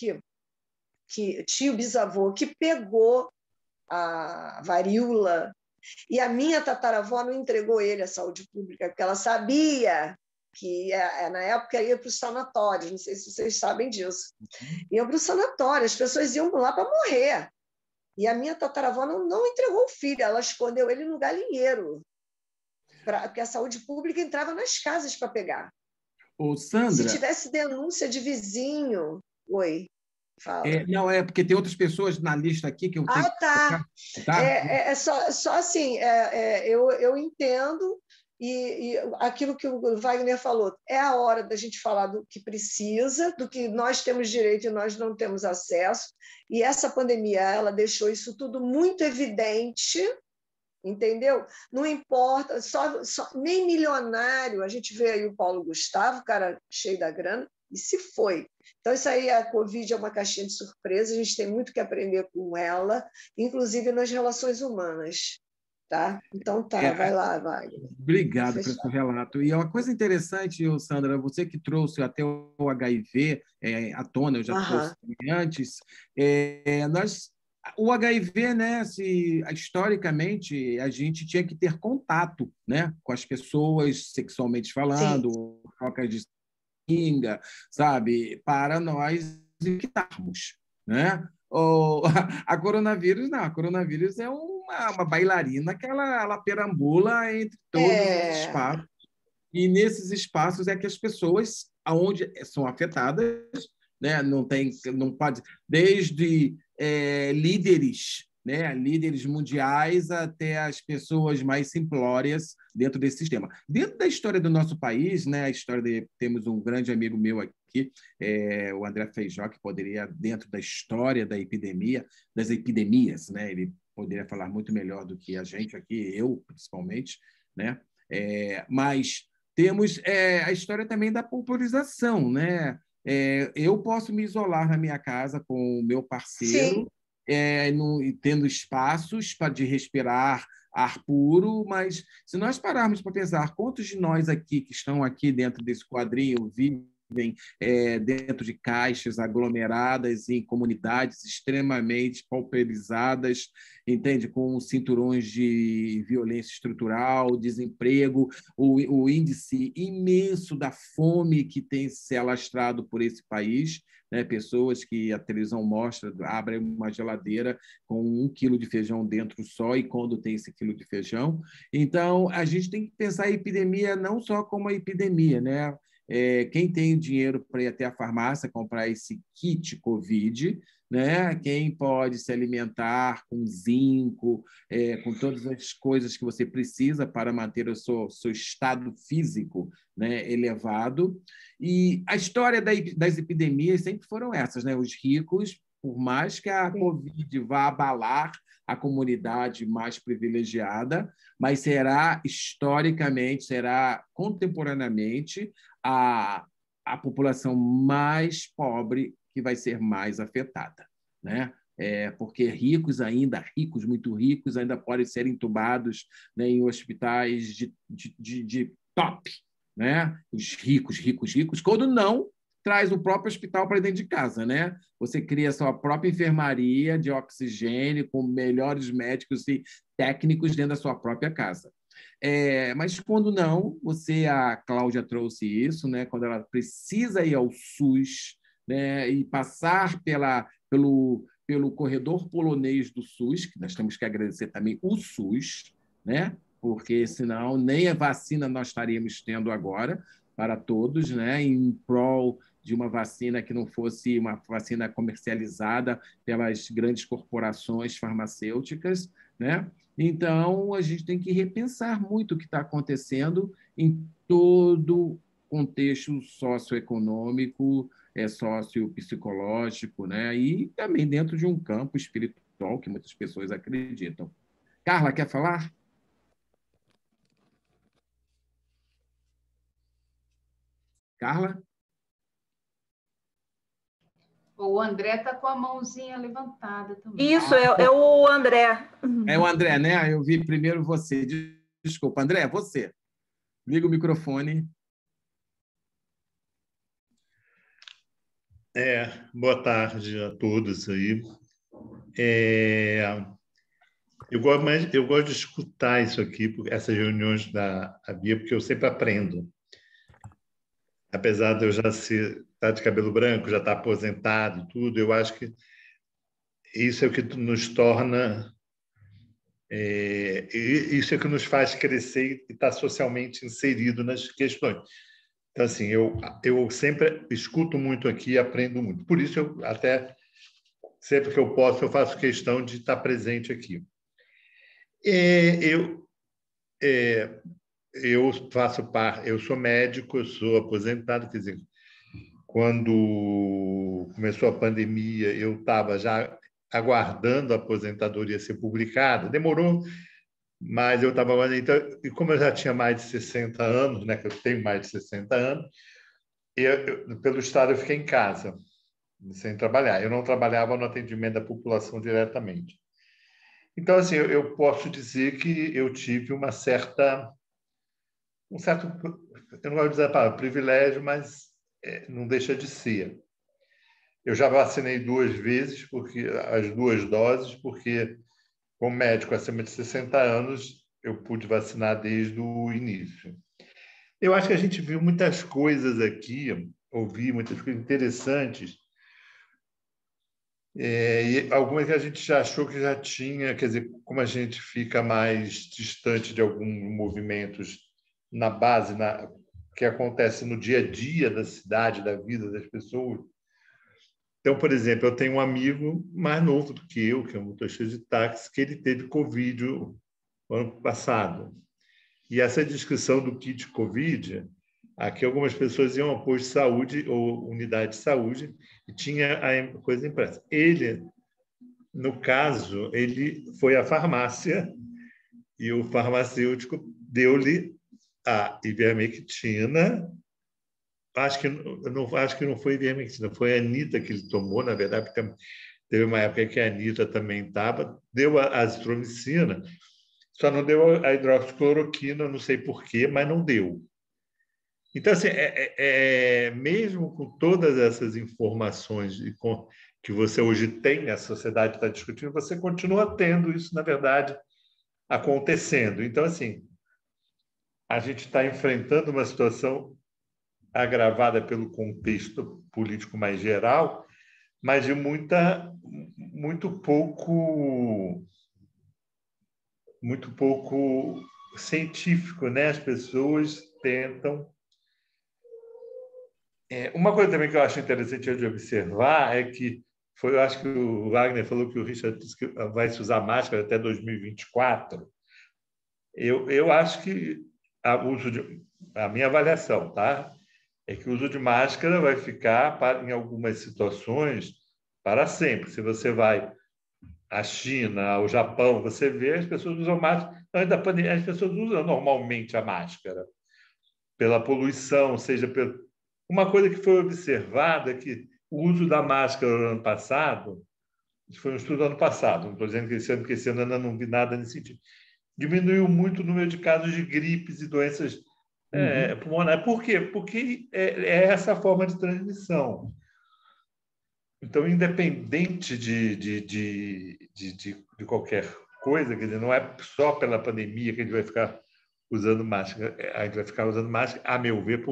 S6: tio-bisavô, que pegou a varíola. E a minha tataravó não entregou ele à saúde pública, porque ela sabia que na época ia para os sanatórios, não sei se vocês sabem disso. Iam para o sanatório, as pessoas iam lá para morrer. E a minha tataravó não entregou o filho, ela escondeu ele no galinheiro, porque a saúde pública entrava nas casas para pegar.
S2: Ô, Sandra,
S6: se tivesse denúncia de vizinho... Oi, fala.
S2: Não, porque tem outras pessoas na lista aqui que eu tenho que...
S6: Tá.
S2: Tá?
S6: Só assim, eu entendo, e aquilo que o Wagner falou, é a hora da gente falar do que precisa, do que nós temos direito e nós não temos acesso, e essa pandemia, ela deixou isso tudo muito evidente, entendeu? Não importa, nem milionário, a gente vê aí o Paulo Gustavo, cara cheio da grana, e se foi. Então, isso aí, a Covid é uma caixinha de surpresa, a gente tem muito que aprender com ela, inclusive nas relações humanas. Tá? Então, vai lá, vai.
S2: Obrigado pelo seu relato. E é uma coisa interessante, Sandra, você que trouxe até o HIV à tona, eu já trouxe antes, o HIV, né, historicamente, a gente tinha que ter contato, né, com as pessoas sexualmente falando, trocas de seringa, sabe, para nós evitarmos, né? A coronavírus, não, a coronavírus é uma bailarina que ela perambula entre todos os espaços, e nesses espaços é que as pessoas, aonde são afetadas, né, não pode, desde líderes, né, líderes mundiais até as pessoas mais simplórias dentro desse sistema. Dentro da história do nosso país, né, temos um grande amigo meu aqui, o André Feijó, que poderia, dentro da história das epidemias, né, ele poderia falar muito melhor do que a gente aqui, eu principalmente, né, mas temos a história também da popularização, né? Eu posso me isolar na minha casa com o meu parceiro, tendo espaços de respirar ar puro, mas se nós pararmos para pensar quantos de nós aqui que estão aqui dentro desse quadrinho vivem dentro de caixas aglomeradas em comunidades extremamente pauperizadas, entende? Com cinturões de violência estrutural, desemprego, o índice imenso da fome que tem se alastrado por esse país, né? Pessoas que a televisão mostra, abrem uma geladeira com 1 quilo de feijão dentro só, e quando tem esse quilo de feijão. Então, a gente tem que pensar a epidemia não só como uma epidemia, né? Quem tem dinheiro para ir até a farmácia comprar esse kit COVID, né? Quem pode se alimentar com zinco, com todas as coisas que você precisa para manter o seu estado físico, né, elevado. E a história das epidemias sempre foram essas, né? Os ricos, por mais que a COVID vá abalar a comunidade mais privilegiada, mas será historicamente, será contemporaneamente a população mais pobre que vai ser mais afetada, né? Porque ricos, muito ricos, ainda podem ser entubados, né, em hospitais de top, né? Os ricos, quando não, traz o próprio hospital para dentro de casa, né? Você cria sua própria enfermaria de oxigênio, com melhores médicos e técnicos dentro da sua própria casa. Mas quando não, a Cláudia trouxe isso, né? Quando ela precisa ir ao SUS, né, e passar pelo corredor polonês do SUS, que nós temos que agradecer também o SUS, né? Porque senão nem a vacina nós estaríamos tendo agora para todos, né? Em prol de uma vacina que não fosse uma vacina comercializada pelas grandes corporações farmacêuticas, né? Então, a gente tem que repensar muito o que está acontecendo em todo o contexto socioeconômico, sociopsicológico, né? E também dentro de um campo espiritual que muitas pessoas acreditam. Carla, quer falar? Carla?
S5: O André está com a mãozinha levantada também.
S1: Isso, é o André.
S2: É o André, né? Eu vi primeiro você. Desculpa, André, você. Liga o microfone.
S7: Boa tarde a todos aí. Eu gosto de escutar isso aqui, essas reuniões da Bia, porque eu sempre aprendo. Apesar de eu já estar de cabelo branco, já estar aposentado e tudo, eu acho que isso é o que nos torna... isso é o que nos faz crescer e estar socialmente inserido nas questões. Então, assim, eu sempre escuto muito aqui e aprendo muito. Por isso, eu até, sempre que eu posso, eu faço questão de estar presente aqui. Eu faço parte, eu sou médico, eu sou aposentado, quer dizer, quando começou a pandemia, eu estava já aguardando a aposentadoria ser publicada, demorou, mas eu estava aguardando. Então, e como eu já tinha mais de 60 anos, né, que eu tenho mais de 60 anos, pelo Estado eu fiquei em casa, sem trabalhar. Eu não trabalhava no atendimento da população diretamente. Então, assim, eu posso dizer que eu tive um certo, eu não gosto de dizer a palavra privilégio, mas não deixa de ser. Eu já vacinei 2 vezes, as 2 doses, porque, como médico acima de 60 anos, eu pude vacinar desde o início. Eu acho que a gente viu muitas coisas aqui, ouvi muitas coisas interessantes, e algumas que a gente já achou que já tinha, quer dizer, como a gente fica mais distante de alguns movimentos na base, que acontece no dia a dia da cidade, da vida das pessoas. Então, por exemplo, eu tenho um amigo mais novo do que eu, que é um motorista de táxi, que ele teve Covid no ano passado. E essa descrição do kit Covid, aqui algumas pessoas iam ao posto de saúde ou unidade de saúde e tinha a coisa impressa. Ele, no caso, ele foi à farmácia e o farmacêutico deu-lhe a ivermectina. Acho que não foi ivermectina, foi a Anitta que ele tomou, na verdade, porque teve uma época que a Anitta também estava, deu a azitromicina, só não deu a hidroxicloroquina, não sei porquê, mas não deu. Então, assim, mesmo com todas essas informações que você hoje tem, a sociedade está discutindo, você continua tendo isso, na verdade, acontecendo. Então, assim, a gente está enfrentando uma situação agravada pelo contexto político mais geral, mas de muito pouco científico, né? As pessoas tentam. Uma coisa também que eu acho interessante de observar é que eu acho que o Wagner falou que o Richard disse que vai se usar máscara até 2024. Eu acho que a minha avaliação, tá? É que o uso de máscara vai ficar, em algumas situações, para sempre. Se você vai à China, ao Japão, você vê as pessoas usam máscara. Antes da pandemia, as pessoas usam normalmente a máscara pela poluição, seja pelo... Uma coisa que foi observada é que o uso da máscara no ano passado, isso foi um estudo do ano passado, não estou dizendo que esse ano ainda não vi nada nesse sentido, diminuiu muito o número de casos de gripes e doenças pulmonares. Por quê? Porque é essa forma de transmissão. Então, independente de qualquer coisa, quer dizer, não é só pela pandemia que a gente vai ficar usando máscara, a gente vai ficar usando máscara, a meu ver,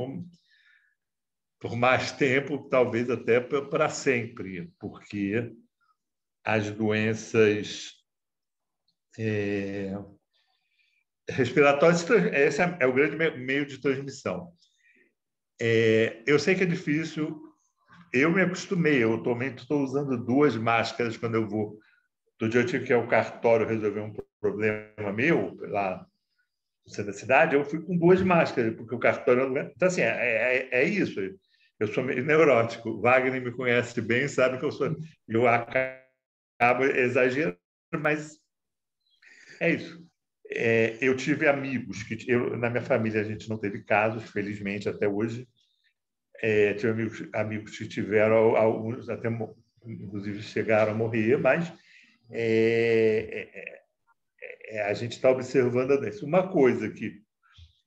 S7: por mais tempo, talvez até para sempre, porque as doenças respiratórias, esse é o grande meio de transmissão. Eu sei que é difícil, eu me acostumei, eu também estou usando 2 máscaras quando eu vou. Todo dia eu tive que ir ao cartório resolver um problema meu, lá no centro da cidade, eu fui com 2 máscaras, porque o cartório... Então, assim, é isso. Eu sou meio neurótico. Wagner me conhece bem, sabe que eu acabo exagerando, mas é isso. Eu tive amigos na minha família a gente não teve casos, felizmente, até hoje. Tive amigos que tiveram, alguns até inclusive chegaram a morrer, mas a gente está observando a doença. Uma coisa que...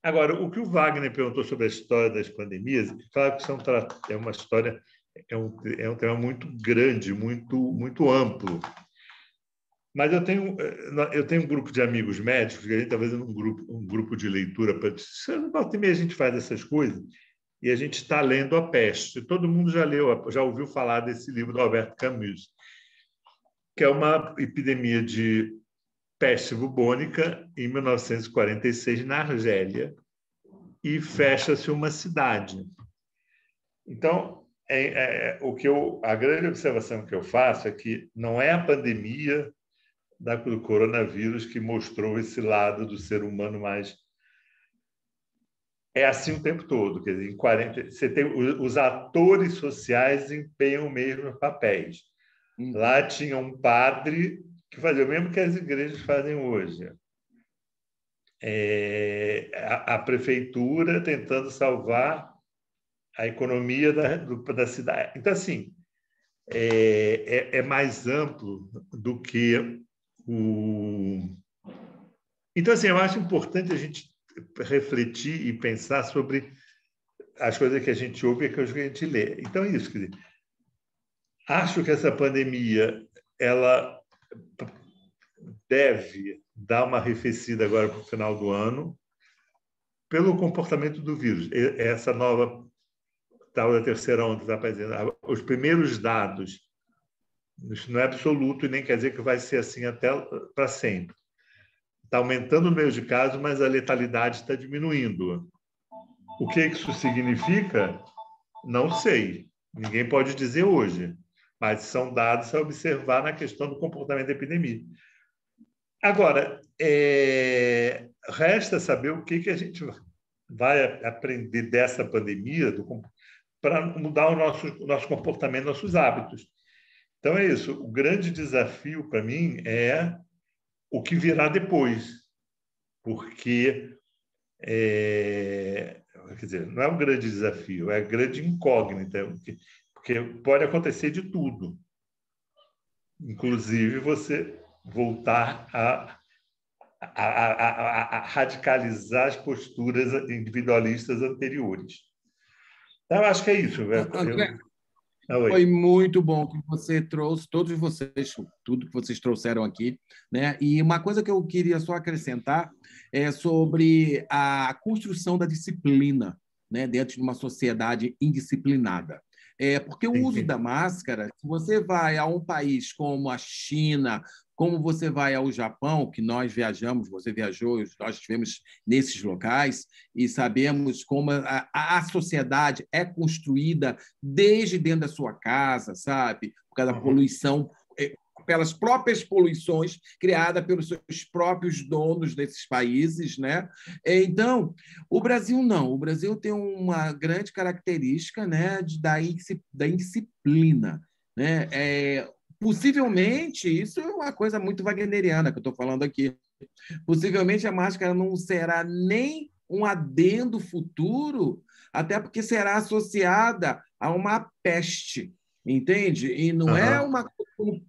S7: Agora, o que o Wagner perguntou sobre a história das pandemias, claro que é uma história, é um tema muito grande, muito amplo. Mas eu tenho um grupo de amigos médicos, que a gente está fazendo um grupo de leitura. Volta e meia a gente faz essas coisas, e a gente está lendo A Peste. Todo mundo já ouviu falar desse livro do Albert Camus, que é uma epidemia de peste bubônica em 1946 na Argélia, e fecha-se uma cidade. Então, a grande observação que eu faço é que não é a pandemia do coronavírus que mostrou esse lado do ser humano mais... É assim o tempo todo. Quer dizer, você tem os atores sociais desempenham os mesmos papéis. Lá tinha um padre que fazia o mesmo que as igrejas fazem hoje. A prefeitura tentando salvar a economia da cidade. Então, assim, é mais amplo do que Então, assim, eu acho importante a gente refletir e pensar sobre as coisas que a gente ouve e as coisas que a gente lê. Então, é isso. Quer dizer, acho que essa pandemia ela deve dar uma arrefecida agora para o final do ano pelo comportamento do vírus. Essa nova tal da terceira onda está aparecendo. Os primeiros dados, isso não é absoluto e nem quer dizer que vai ser assim até para sempre. Está aumentando o número de casos, mas a letalidade está diminuindo. O que isso significa? Não sei. Ninguém pode dizer hoje, mas são dados a observar na questão do comportamento da epidemia. Agora, resta saber o que a gente vai aprender dessa pandemia para mudar o nosso comportamento, nossos hábitos. Então, é isso. O grande desafio para mim é o que virá depois, porque quer dizer, não é um grande desafio, é a grande incógnita, porque pode acontecer de tudo, inclusive você voltar a a radicalizar as posturas individualistas anteriores. Então, eu acho que é isso.
S2: André, foi muito bom que você trouxe, todos vocês, tudo que vocês trouxeram aqui, né? E uma coisa que eu queria só acrescentar é sobre a construção da disciplina, né, dentro de uma sociedade indisciplinada. Porque o uso da máscara, se você vai a um país como a China, como você vai ao Japão, que nós viajamos, você viajou, nós estivemos nesses locais e sabemos como a sociedade é construída desde dentro da sua casa, sabe? Por causa da poluição, pelas próprias poluições criadas pelos seus próprios donos desses países, né? Então, o Brasil não. O Brasil tem uma grande característica, né, da indisciplina, né? Possivelmente, isso é uma coisa muito wagneriana que eu estou falando aqui. Possivelmente a máscara não será nem um adendo futuro, até porque será associada a uma peste, entende? E não é uma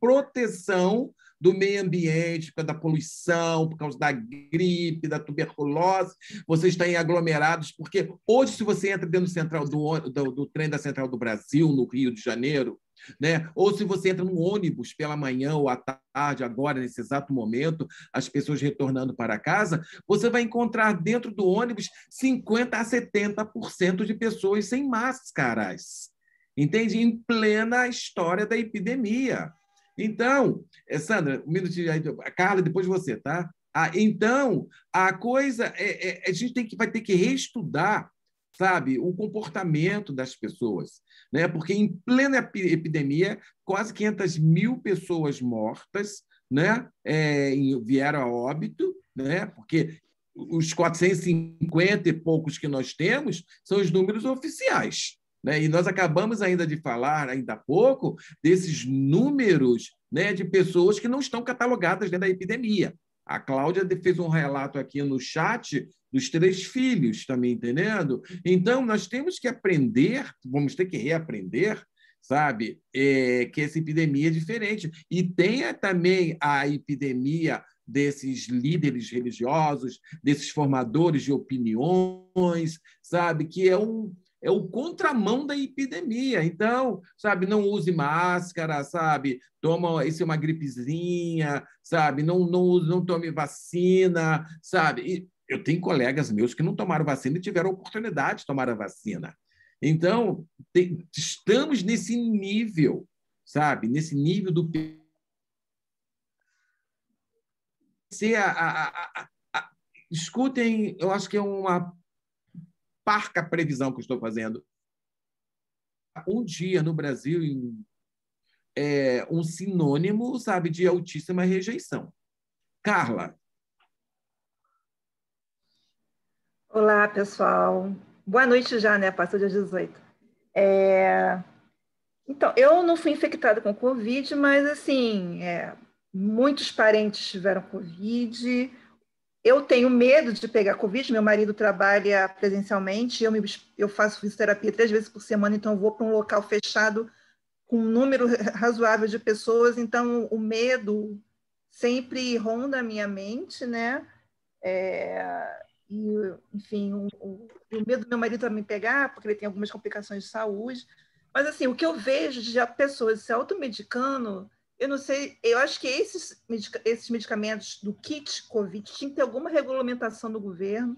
S2: proteção do meio ambiente, por causa da poluição, por causa da gripe, da tuberculose. Vocês estão em aglomerados, porque hoje, se você entra dentro do trem da Central do Brasil, no Rio de Janeiro, né? Ou se você entra num ônibus pela manhã ou à tarde, agora, nesse exato momento, as pessoas retornando para casa, você vai encontrar dentro do ônibus 50% a 70% de pessoas sem máscaras, entende? Em plena história da epidemia. Então, Sandra, um minutinho aí, Carla, depois você, tá? Então, a coisa a gente vai ter que reestudar, sabe, o comportamento das pessoas, né? Porque em plena epidemia, quase 500 mil pessoas mortas, né? Vieram a óbito, né? Porque os 450 e poucos que nós temos são os números oficiais, né? E nós acabamos ainda de falar, ainda há pouco, desses números, né, de pessoas que não estão catalogadas dentro da epidemia. A Cláudia fez um relato aqui no chat dos 3 filhos, está me entendendo? Então, nós temos que aprender, vamos ter que reaprender, sabe, que essa epidemia é diferente. E tem também a epidemia desses líderes religiosos, desses formadores de opiniões, sabe, que é o contramão da epidemia. Então, sabe, não use máscara, sabe, isso é uma gripezinha, sabe, não tome vacina, sabe. E eu tenho colegas meus que não tomaram vacina e tiveram a oportunidade de tomar a vacina. Então, estamos nesse nível, sabe, nesse nível do escutem, eu acho que é uma parca previsão que eu estou fazendo. Um dia no Brasil é um sinônimo, sabe, de altíssima rejeição. Carla.
S1: Olá, pessoal. Boa noite já, né? Passou dia 18. Então, eu não fui infectada com Covid, mas, assim, muitos parentes tiveram Covid. Eu tenho medo de pegar Covid, meu marido trabalha presencialmente, eu faço fisioterapia 3 vezes por semana, então eu vou para um local fechado com um número razoável de pessoas, então o medo sempre ronda a minha mente, né? Enfim, o medo do meu marido também pegar, porque ele tem algumas complicações de saúde. Mas, assim, o que eu vejo de pessoas se automedicando, eu não sei, eu acho que esses medicamentos do kit Covid tinha que ter alguma regulamentação do governo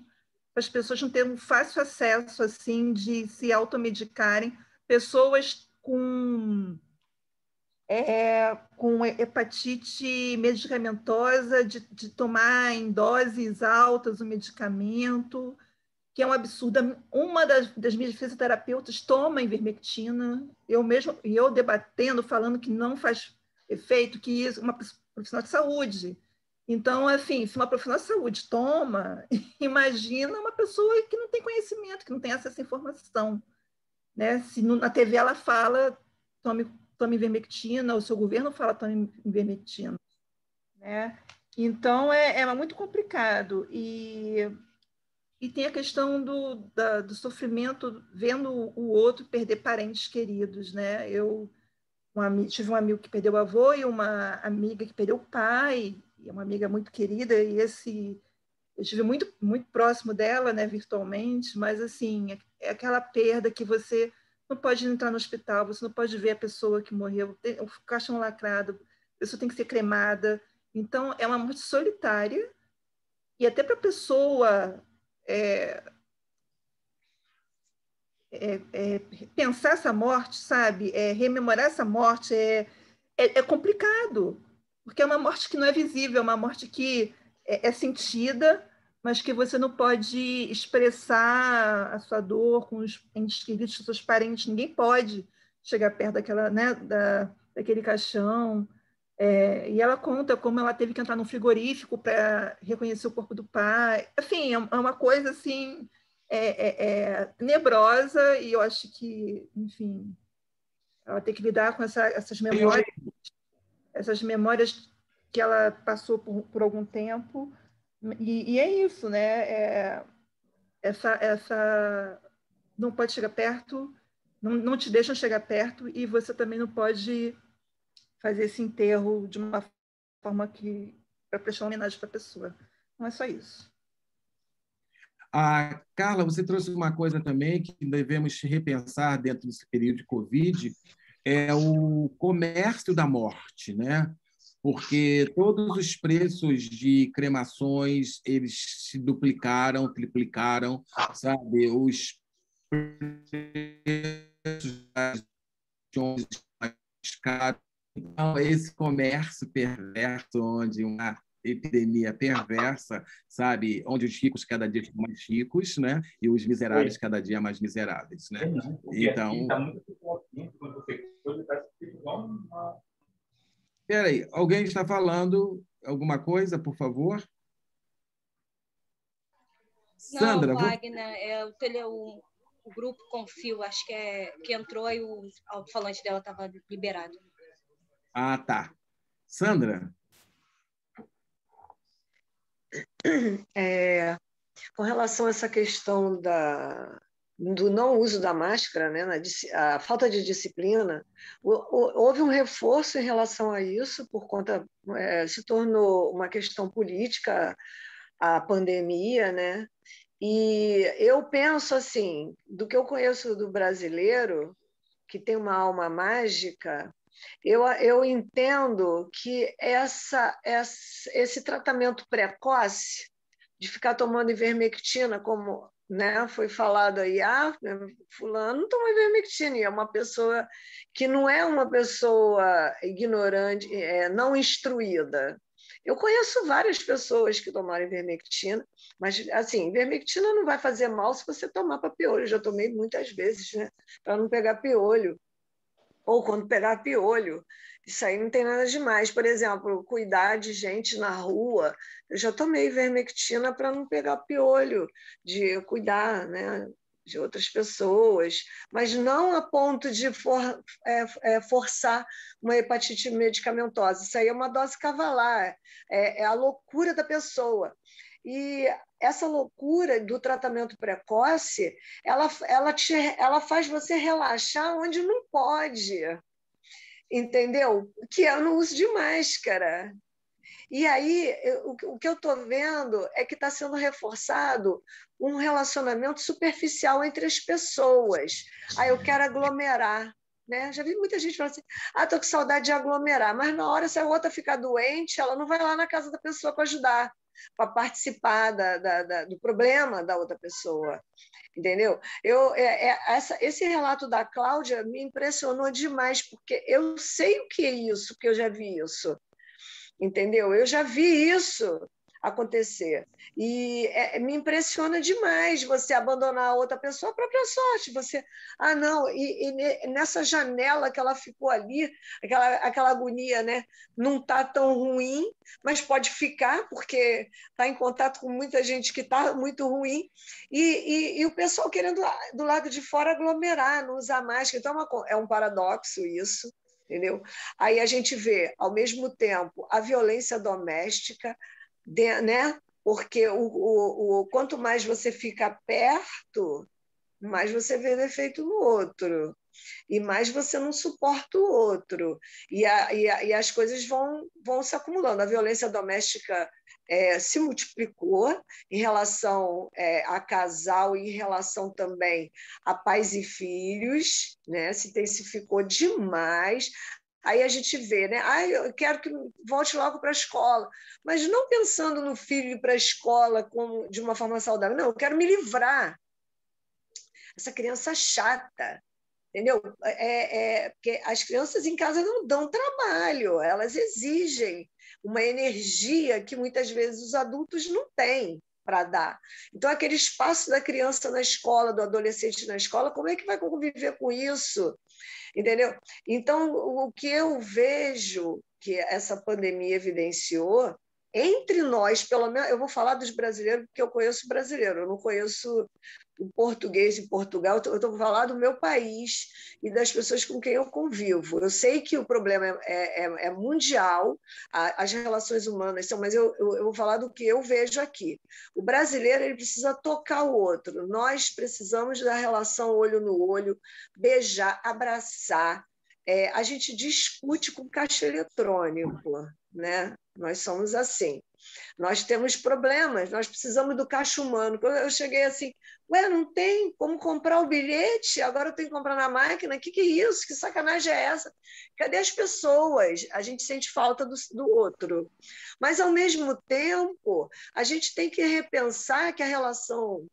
S1: para as pessoas não terem um fácil acesso, assim, de se automedicarem. Pessoas com hepatite medicamentosa, de tomar em doses altas o medicamento, que é um absurdo. Uma das minhas fisioterapeutas toma ivermectina, eu debatendo, falando que não faz efeito, que isso uma profissional de saúde. Então, assim, se uma profissional de saúde toma, imagina uma pessoa que não tem conhecimento, que não tem acesso à informação, né? Se na TV ela fala, tome ivermectina, o seu governo fala tome ivermectina, né? Então, é muito complicado. E tem a questão do sofrimento, vendo o outro perder parentes queridos, né? Eu tive um amigo que perdeu o avô e uma amiga que perdeu o pai,
S8: é uma amiga muito querida, e eu estive muito, muito próximo dela, né, virtualmente, mas assim, é aquela perda que você não pode entrar no hospital, você não pode ver a pessoa que morreu, o caixão lacrado, a pessoa tem que ser cremada. Então, é uma morte solitária, e até para a pessoa pensar essa morte, sabe? Rememorar essa morte é complicado, porque é uma morte que não é visível, é uma morte que é sentida, mas que você não pode expressar a sua dor com os entes queridos, com seus parentes. Ninguém pode chegar perto daquela, né, daquele caixão. E ela conta como ela teve que entrar no frigorífico para reconhecer o corpo do pai. Enfim, é uma coisa assim tenebrosa, e eu acho que, enfim, ela tem que lidar com essas memórias que ela passou por algum tempo. E é isso, né? Essa não pode chegar perto, não te deixam chegar perto, e você também não pode fazer esse enterro de uma forma que para prestar homenagem para a pessoa. Não é só isso.
S2: Carla, você trouxe uma coisa também que devemos repensar dentro desse período de Covid, é o comércio da morte, né? Porque todos os preços de cremações eles se duplicaram, triplicaram, sabe? Os preços das mais caros. Então, esse comércio perverso, onde uma epidemia perversa, sabe, onde os ricos cada dia ficam mais ricos, né, e os miseráveis cada dia mais miseráveis, né? Então, peraí, alguém está falando alguma coisa, por favor?
S1: Sandra, não, Wagner, o grupo Confio, acho que entrou e o alto-falante dela estava liberado.
S2: Ah, tá. Sandra?
S6: Com relação a essa questão do não uso da máscara, né, a falta de disciplina, houve um reforço em relação a isso, por conta, se tornou uma questão política a pandemia, né? E eu penso assim, do que eu conheço do brasileiro, que tem uma alma mágica, eu entendo que esse tratamento precoce de ficar tomando ivermectina, como, né, foi falado aí, fulano não toma ivermectina, e é uma pessoa que não é uma pessoa ignorante, não instruída. Eu conheço várias pessoas que tomaram ivermectina, mas, assim, ivermectina não vai fazer mal se você tomar para piolho. Eu já tomei muitas vezes, né, para não pegar piolho. Ou quando pegar piolho, isso aí não tem nada demais. Por exemplo, cuidar de gente na rua. Eu já tomei ivermectina para não pegar piolho, de cuidar, né, de outras pessoas, mas não a ponto de forçar uma hepatite medicamentosa. Isso aí é uma dose cavalar, é a loucura da pessoa. E essa loucura do tratamento precoce, ela faz você relaxar onde não pode, entendeu? Que é no uso de máscara. E aí, o que eu estou vendo é que está sendo reforçado um relacionamento superficial entre as pessoas. Eu quero aglomerar. Né? Já vi muita gente falando assim, estou com saudade de aglomerar, mas na hora, se a outra ficar doente, ela não vai lá na casa da pessoa para ajudar, para participar do problema da outra pessoa. Entendeu? Esse relato da Cláudia me impressionou demais, porque eu sei o que é isso, porque eu já vi isso. Entendeu? Eu já vi isso acontecer. E me impressiona demais você abandonar a outra pessoa à própria sorte. Você, não, e nessa janela que ela ficou ali, aquela agonia, né? Não está tão ruim, mas pode ficar, porque está em contato com muita gente que está muito ruim, e o pessoal querendo, do lado de fora, aglomerar, não usar máscara. Então, é um paradoxo isso. Entendeu? Aí a gente vê, ao mesmo tempo, a violência doméstica, né? Porque quanto mais você fica perto, mais você vê defeito no outro. e mais você não suporta o outro. E as coisas vão se acumulando. A violência doméstica se multiplicou em relação a casal e em relação também a pais e filhos, né? Se intensificou demais. Aí a gente vê, né? Eu quero que volte logo para a escola, mas não pensando no filho ir para a escola de uma forma saudável. Não, eu quero me livrar. Essa criança chata, entendeu? Porque as crianças em casa não dão trabalho, elas exigem uma energia que muitas vezes os adultos não têm para dar. Então, aquele espaço da criança na escola, do adolescente na escola, como é que vai conviver com isso? Entendeu? Então, o que eu vejo que essa pandemia evidenciou, entre nós, pelo menos, eu vou falar dos brasileiros, porque eu conheço brasileiro, eu não conheço o português em Portugal, eu estou falando do meu país e das pessoas com quem eu convivo. Eu sei que o problema é mundial, as relações humanas são, mas eu vou falar do que eu vejo aqui. O brasileiro ele precisa tocar o outro, nós precisamos da relação olho no olho, beijar, abraçar. A gente discute com caixa eletrônico, né? Nós somos assim. Nós temos problemas, nós precisamos do caixa humano. Quando eu cheguei assim, não tem como comprar o bilhete, agora eu tenho que comprar na máquina, que é isso? Que sacanagem é essa? Cadê as pessoas? A gente sente falta do outro. Mas, ao mesmo tempo, a gente tem que repensar que a relação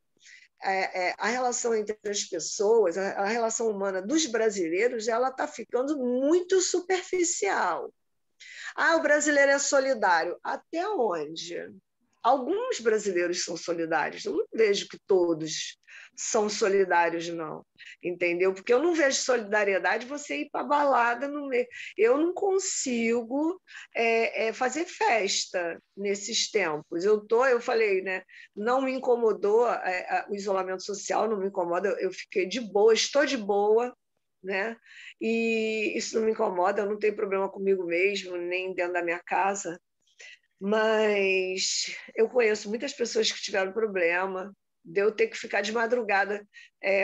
S6: entre as pessoas, a relação humana dos brasileiros, ela está ficando muito superficial. O brasileiro é solidário. Até onde? Alguns brasileiros são solidários. Eu não vejo que todos são solidários, não. Entendeu? Porque eu não vejo solidariedade você ir para a balada no meio. Eu não consigo fazer festa nesses tempos. Eu falei, né? Não me incomodou o isolamento social, não me incomoda. Eu fiquei de boa, estou de boa. Né? E isso não me incomoda, eu não tenho problema comigo mesmo, nem dentro da minha casa, mas eu conheço muitas pessoas que tiveram problema de eu ter que ficar de madrugada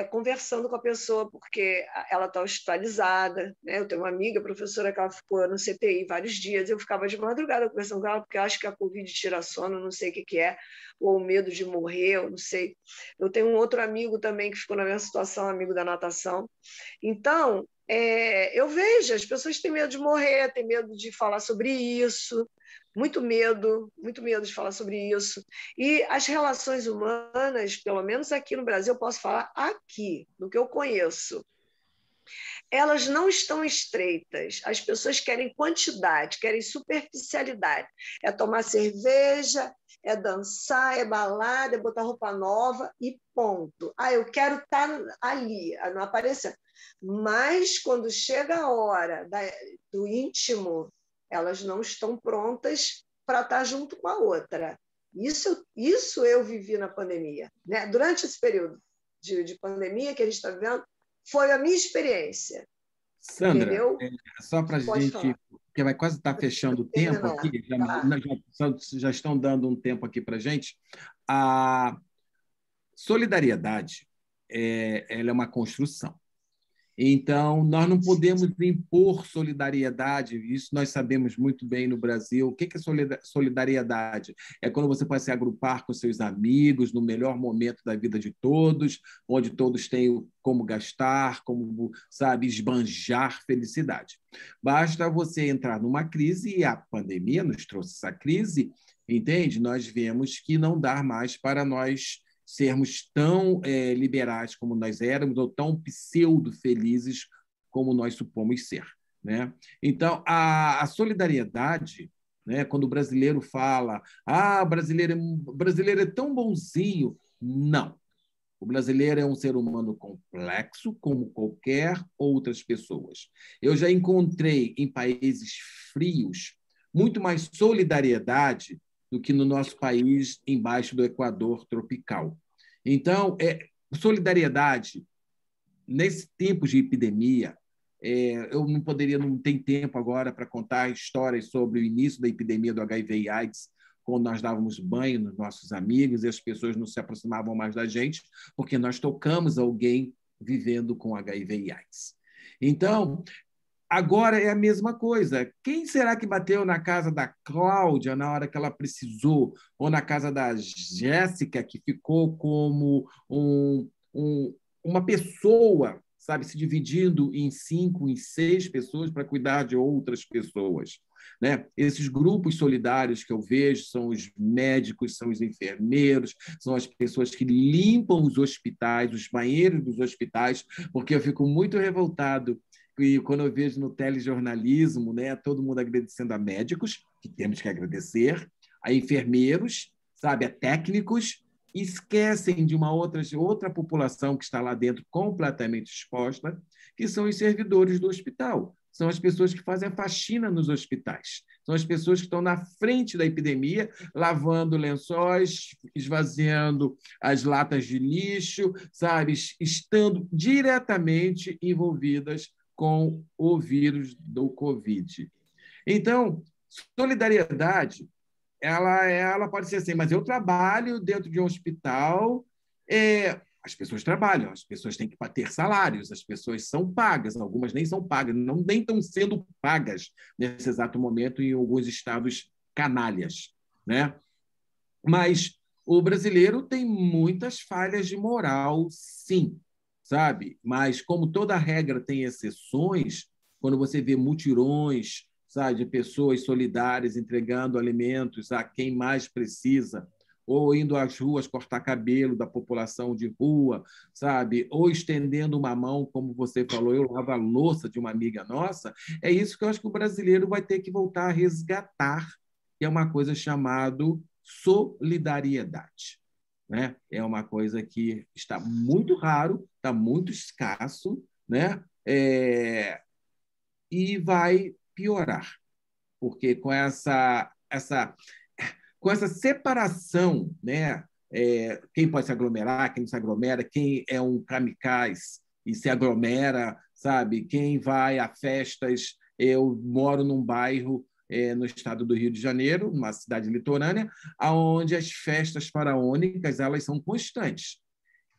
S6: conversando com a pessoa, porque ela está hospitalizada, né? Eu tenho uma amiga, professora, que ela ficou no CTI vários dias, eu ficava de madrugada conversando com ela, porque eu acho que a Covid tira sono, não sei o que é, ou o medo de morrer, eu não sei. Eu tenho um outro amigo também que ficou na mesma situação, amigo da natação. Então, eu vejo, as pessoas têm medo de morrer, têm medo de falar sobre isso, muito medo de falar sobre isso. E as relações humanas, pelo menos aqui no Brasil, eu posso falar aqui, do que eu conheço, elas não estão estreitas. As pessoas querem quantidade, querem superficialidade. É tomar cerveja, é dançar, é balada, é botar roupa nova e ponto. Eu quero estar ali, não aparecendo. Mas, quando chega a hora do íntimo, elas não estão prontas para estar junto com a outra. Isso eu vivi na pandemia. Né? Durante esse período de pandemia que a gente está vivendo, foi a minha experiência.
S2: Sandra, só para a gente,
S6: falar.
S2: Porque vai quase estar fechando o tempo aqui, já estão dando um tempo aqui para a gente. A solidariedade ela é uma construção. Então, nós não podemos impor solidariedade, isso nós sabemos muito bem no Brasil. O que é solidariedade? É quando você pode se agrupar com seus amigos no melhor momento da vida de todos, onde todos têm como gastar, como, esbanjar felicidade. Basta você entrar numa crise, e a pandemia nos trouxe essa crise, entende? Nós vemos que não dá mais para nós sermos tão liberais como nós éramos ou tão pseudo-felizes como nós supomos ser. Né? Então, a solidariedade, né, quando o brasileiro fala o brasileiro é tão bonzinho, não. O brasileiro é um ser humano complexo, como qualquer outras pessoas. Eu já encontrei em países frios muito mais solidariedade do que no nosso país, embaixo do Equador tropical. Então, solidariedade, nesse tempo de epidemia, eu não tenho tempo agora para contar histórias sobre o início da epidemia do HIV e AIDS, quando nós dávamos banho nos nossos amigos e as pessoas não se aproximavam mais da gente, porque nós tocamos alguém vivendo com HIV e AIDS. Então, agora é a mesma coisa. Quem será que bateu na casa da Cláudia na hora que ela precisou? Ou na casa da Jéssica, que ficou como uma pessoa, sabe, se dividindo em 5, em 6 pessoas para cuidar de outras pessoas? Né? Esses grupos solidários que eu vejo são os médicos, são os enfermeiros, são as pessoas que limpam os hospitais, os banheiros dos hospitais, porque eu fico muito revoltado e quando eu vejo no telejornalismo, né, todo mundo agradecendo a médicos, que temos que agradecer, a enfermeiros, sabe, a técnicos, e esquecem de uma outra população que está lá dentro completamente exposta, que são os servidores do hospital. São as pessoas que fazem a faxina nos hospitais. São as pessoas que estão na frente da epidemia, lavando lençóis, esvaziando as latas de lixo, sabe, estando diretamente envolvidas com o vírus do Covid. Então, solidariedade, ela pode ser assim, mas eu trabalho dentro de um hospital, as pessoas trabalham, as pessoas têm que ter salários, as pessoas são pagas, algumas nem são pagas, nem estão sendo pagas nesse exato momento em alguns estados canalhas, né? Mas o brasileiro tem muitas falhas de moral, sim, sabe? Mas como toda regra tem exceções, quando você vê mutirões, sabe, de pessoas solidárias entregando alimentos a quem mais precisa, ou indo às ruas cortar cabelo da população de rua, sabe? Ou estendendo uma mão, como você falou, eu lavo a louça de uma amiga nossa, é isso que eu acho que o brasileiro vai ter que voltar a resgatar, que é uma coisa chamada solidariedade. Né? É uma coisa que está muito raro, está muito escasso, né? E vai piorar, porque com essa separação, né? Quem pode se aglomerar, quem não se aglomera, quem é um kamikaze e se aglomera, sabe? Quem vai a festas. Eu moro num bairro no estado do Rio de Janeiro, numa cidade litorânea, onde as festas faraônicas elas são constantes.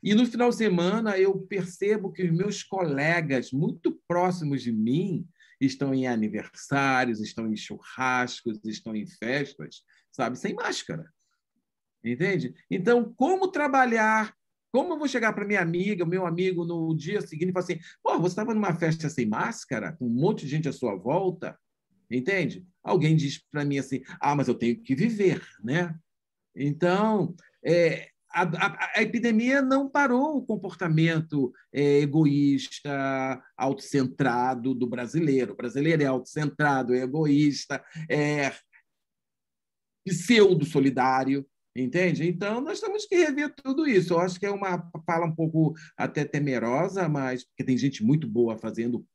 S2: E no final de semana eu percebo que os meus colegas muito próximos de mim estão em aniversários, estão em churrascos, estão em festas, sabe, sem máscara. Entende? Então, como trabalhar? Como eu vou chegar para minha amiga, meu amigo, no dia seguinte e falar assim: pô, você estava numa festa sem máscara, com um monte de gente à sua volta? Entende? Alguém diz para mim assim: ah, mas eu tenho que viver, né? Então, a epidemia não parou o comportamento egoísta, autocentrado do brasileiro. O brasileiro é autocentrado, é egoísta, é pseudo-solidário, entende? Então, nós temos que rever tudo isso. Eu acho que é uma fala um pouco até temerosa, mas porque tem gente muito boa fazendo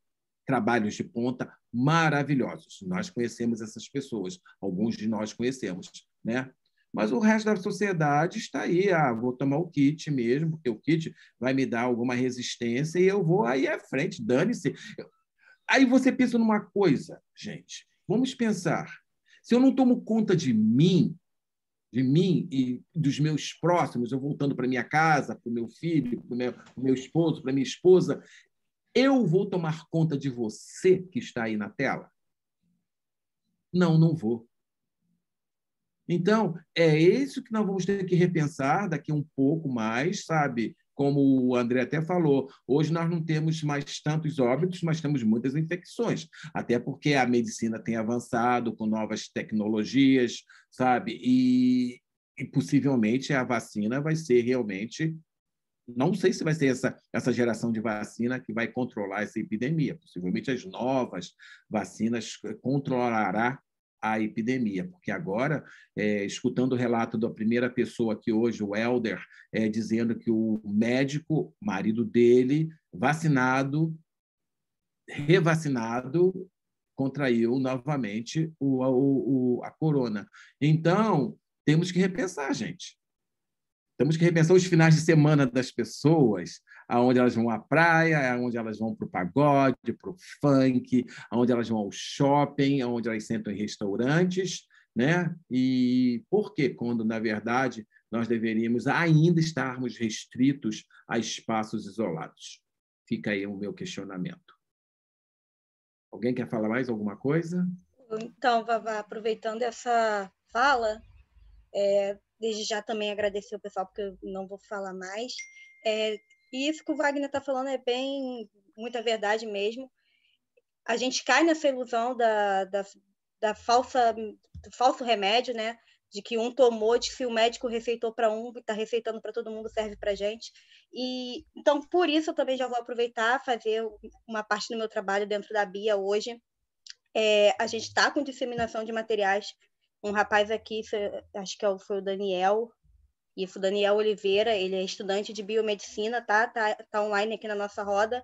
S2: trabalhos de ponta maravilhosos. Nós conhecemos essas pessoas, alguns de nós conhecemos, né? Mas o resto da sociedade está aí, vou tomar o kit mesmo, porque o kit vai me dar alguma resistência e eu vou aí à frente, dane-se. Aí você pensa numa coisa, gente, vamos pensar, se eu não tomo conta de mim e dos meus próximos, eu voltando para minha casa, para o meu filho, para o meu esposo, para minha esposa, eu vou tomar conta de você que está aí na tela? Não, não vou. Então, é isso que nós vamos ter que repensar daqui um pouco mais, sabe? Como o André até falou, hoje nós não temos mais tantos óbitos, mas temos muitas infecções, até porque a medicina tem avançado com novas tecnologias, sabe? E possivelmente a vacina vai ser realmente... Não sei se vai ser essa geração de vacina que vai controlar essa epidemia. Possivelmente as novas vacinas controlará a epidemia, porque agora, escutando o relato da primeira pessoa aqui hoje, o Helder, dizendo que o médico, marido dele, vacinado, revacinado, contraiu novamente a corona. Então, temos que repensar, gente. Temos que repensar os finais de semana das pessoas, aonde elas vão à praia, aonde elas vão para o pagode, para o funk, aonde elas vão ao shopping, aonde elas sentam em restaurantes, né? E por quê? Quando, na verdade, nós deveríamos ainda estarmos restritos a espaços isolados. Fica aí o meu questionamento. Alguém quer falar mais alguma coisa?
S1: Então, Vavá, aproveitando essa fala, desde já também agradecer o pessoal, porque eu não vou falar mais. E isso que o Wagner está falando é bem, muita verdade mesmo. A gente cai nessa ilusão do falso remédio, né? De que um tomou, de que se o médico receitou para um, está receitando para todo mundo, serve para a gente. E, então, por isso, eu também já vou aproveitar, fazer uma parte do meu trabalho dentro da Bia hoje. A gente está com disseminação de materiais. Um rapaz aqui, acho que foi o Daniel, isso, Daniel Oliveira, ele é estudante de biomedicina, tá online aqui na nossa roda.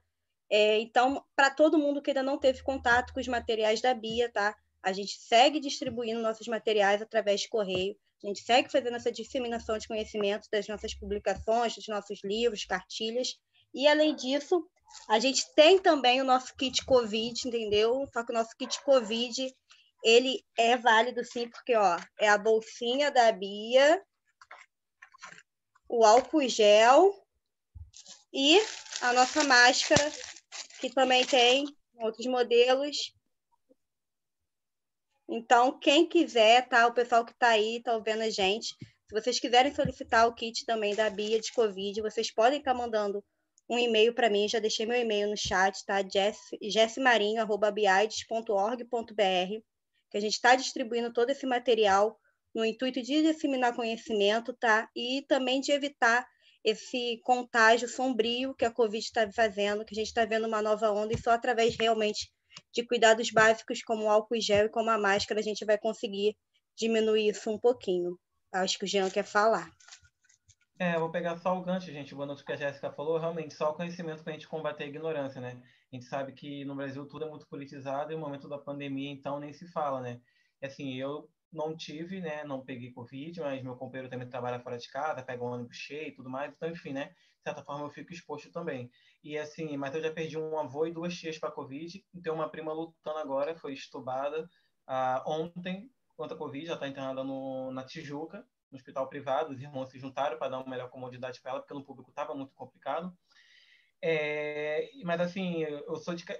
S1: Então, para todo mundo que ainda não teve contato com os materiais da Bia, tá? A gente segue distribuindo nossos materiais através de correio, a gente segue fazendo essa disseminação de conhecimento das nossas publicações, dos nossos livros, cartilhas, e além disso, a gente tem também o nosso kit Covid, entendeu? Só que o nosso kit Covid, ele é válido sim, porque é a bolsinha da Bia, o álcool gel e a nossa máscara, que também tem outros modelos. Então, quem quiser, tá? O pessoal que está aí, está ouvindo a gente, se vocês quiserem solicitar o kit também da Bia de Covid, vocês podem estar mandando um e-mail para mim, já deixei meu e-mail no chat, tá? jessimarinho@biaides.org.br, que a gente está distribuindo todo esse material no intuito de disseminar conhecimento, tá? E também de evitar esse contágio sombrio que a Covid está fazendo, que a gente está vendo uma nova onda, e só através realmente de cuidados básicos como o álcool gel e como a máscara a gente vai conseguir diminuir isso um pouquinho. Acho que o Jean quer falar.
S9: Eu vou pegar só o gancho, gente, o que a Jéssica falou, realmente, só o conhecimento para a gente combater a ignorância, né? A gente sabe que no Brasil tudo é muito politizado e no momento da pandemia, então, nem se fala, né? Assim, eu não tive, né? Não peguei Covid, mas meu companheiro também trabalha fora de casa, pega um ônibus cheio e tudo mais, então, enfim, né? De certa forma, eu fico exposto também. E, assim, mas eu já perdi um avô e 2 tias para Covid, então uma prima lutando agora, foi estubada ontem contra a Covid, já está internada na Tijuca, no hospital privado, os irmãos se juntaram para dar uma melhor comodidade para ela, porque no público estava muito complicado. Mas assim,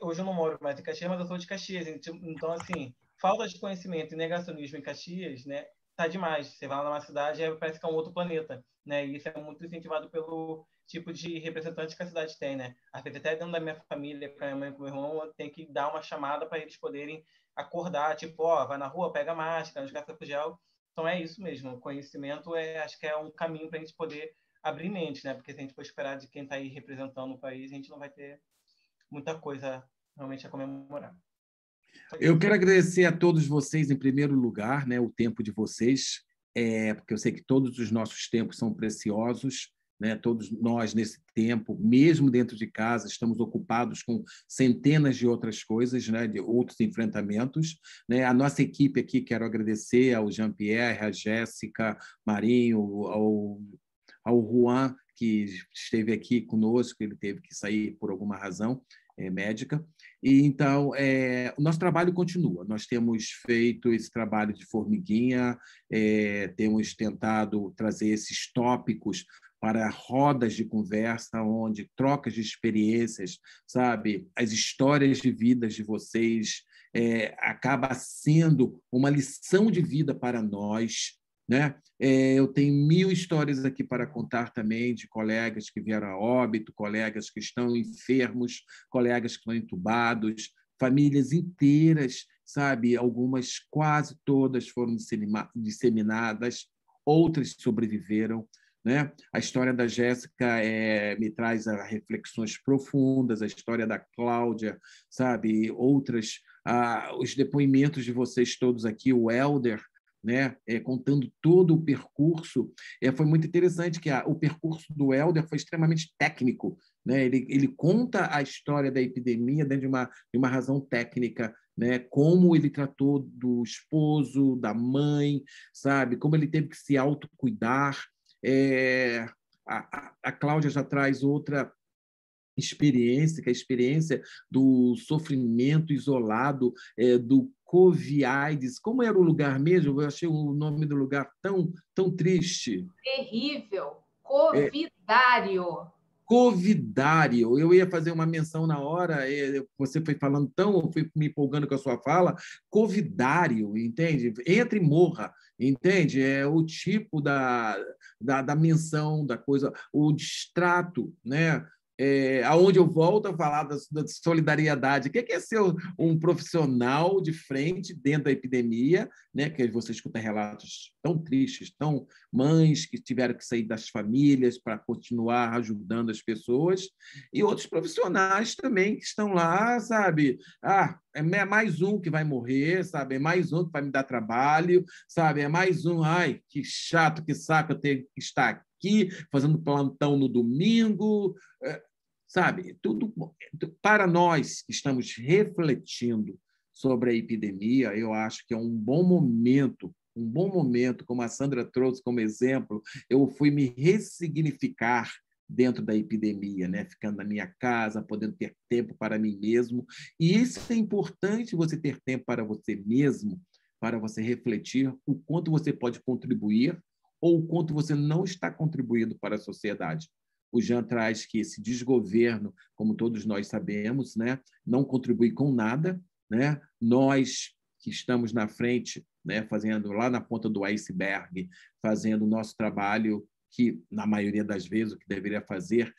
S9: hoje eu não moro mais em Caxias, mas eu sou de Caxias, então assim, falta de conhecimento e negacionismo em Caxias, né, tá demais. Você vai lá numa cidade e parece que é um outro planeta, né, e isso é muito incentivado pelo tipo de representante que a cidade tem, né. Às vezes até dentro da minha família, com a minha mãe e com o meu irmão, eu tenho que dar uma chamada para eles poderem acordar, tipo, vai na rua, pega máscara, não esquece álcool gel. Então é isso mesmo, o conhecimento acho que é um caminho para a gente poder abrir mente, né? Porque se a gente for esperar de quem está aí representando o país, a gente não vai ter muita coisa realmente a comemorar.
S2: Eu quero agradecer a todos vocês, em primeiro lugar, né, o tempo de vocês, porque eu sei que todos os nossos tempos são preciosos, né? Todos nós, nesse tempo, mesmo dentro de casa, estamos ocupados com centenas de outras coisas, né? De outros enfrentamentos, né? A nossa equipe aqui, quero agradecer ao Jean-Pierre, à Jéssica, Marinho, ao Juan, que esteve aqui conosco, ele teve que sair por alguma razão médica. E então, o nosso trabalho continua. Nós temos feito esse trabalho de formiguinha, temos tentado trazer esses tópicos para rodas de conversa, onde trocas de experiências, sabe, as histórias de vidas de vocês acaba sendo uma lição de vida para nós, né? Eu tenho 1000 histórias aqui para contar também de colegas que vieram a óbito, colegas que estão enfermos, colegas que estão entubados, famílias inteiras, sabe? Algumas, quase todas foram disseminadas, outras sobreviveram, né? A história da Jéssica me traz a reflexões profundas, a história da Cláudia, sabe? Outras, os depoimentos de vocês todos aqui, o Helder, né? Contando todo o percurso. Foi muito interessante que o percurso do Helder foi extremamente técnico, né? Ele conta a história da epidemia dentro de uma razão técnica, né? Como ele tratou do esposo, da mãe, sabe? Como ele teve que se autocuidar. A Cláudia já traz outra experiência, que é a experiência do sofrimento isolado, do Covid-AIDS. Como era o lugar mesmo? Eu achei o nome do lugar tão triste.
S5: Terrível. Covidário.
S2: Covidário. Eu ia fazer uma menção na hora, você foi falando tão, eu fui me empolgando com a sua fala. Covidário, entende? Entre e morra, entende? É o tipo da menção, da coisa, o distrato, né? Aonde eu volto a falar da solidariedade. O que é ser um profissional de frente dentro da epidemia, né? Que você escuta relatos tão tristes, tão mães que tiveram que sair das famílias para continuar ajudando as pessoas, e outros profissionais também que estão lá, sabe? É mais um que vai morrer, sabe? É mais um que vai me dar trabalho, sabe? É mais um, ai, que chato, que saco, eu tenho que estar aqui fazendo plantão no domingo, sabe? Tudo para nós que estamos refletindo sobre a epidemia, eu acho que é um bom momento, como a Sandra trouxe como exemplo. Eu fui me ressignificar dentro da epidemia, né? Ficando na minha casa, podendo ter tempo para mim mesmo. E isso é importante, você ter tempo para você mesmo, para você refletir o quanto você pode contribuir ou o quanto você não está contribuindo para a sociedade. O Jean traz que esse desgoverno, como todos nós sabemos, né, não contribui com nada, né? Nós que estamos na frente, né, fazendo lá na ponta do iceberg, fazendo o nosso trabalho, que, na maioria das vezes, o que deveria fazer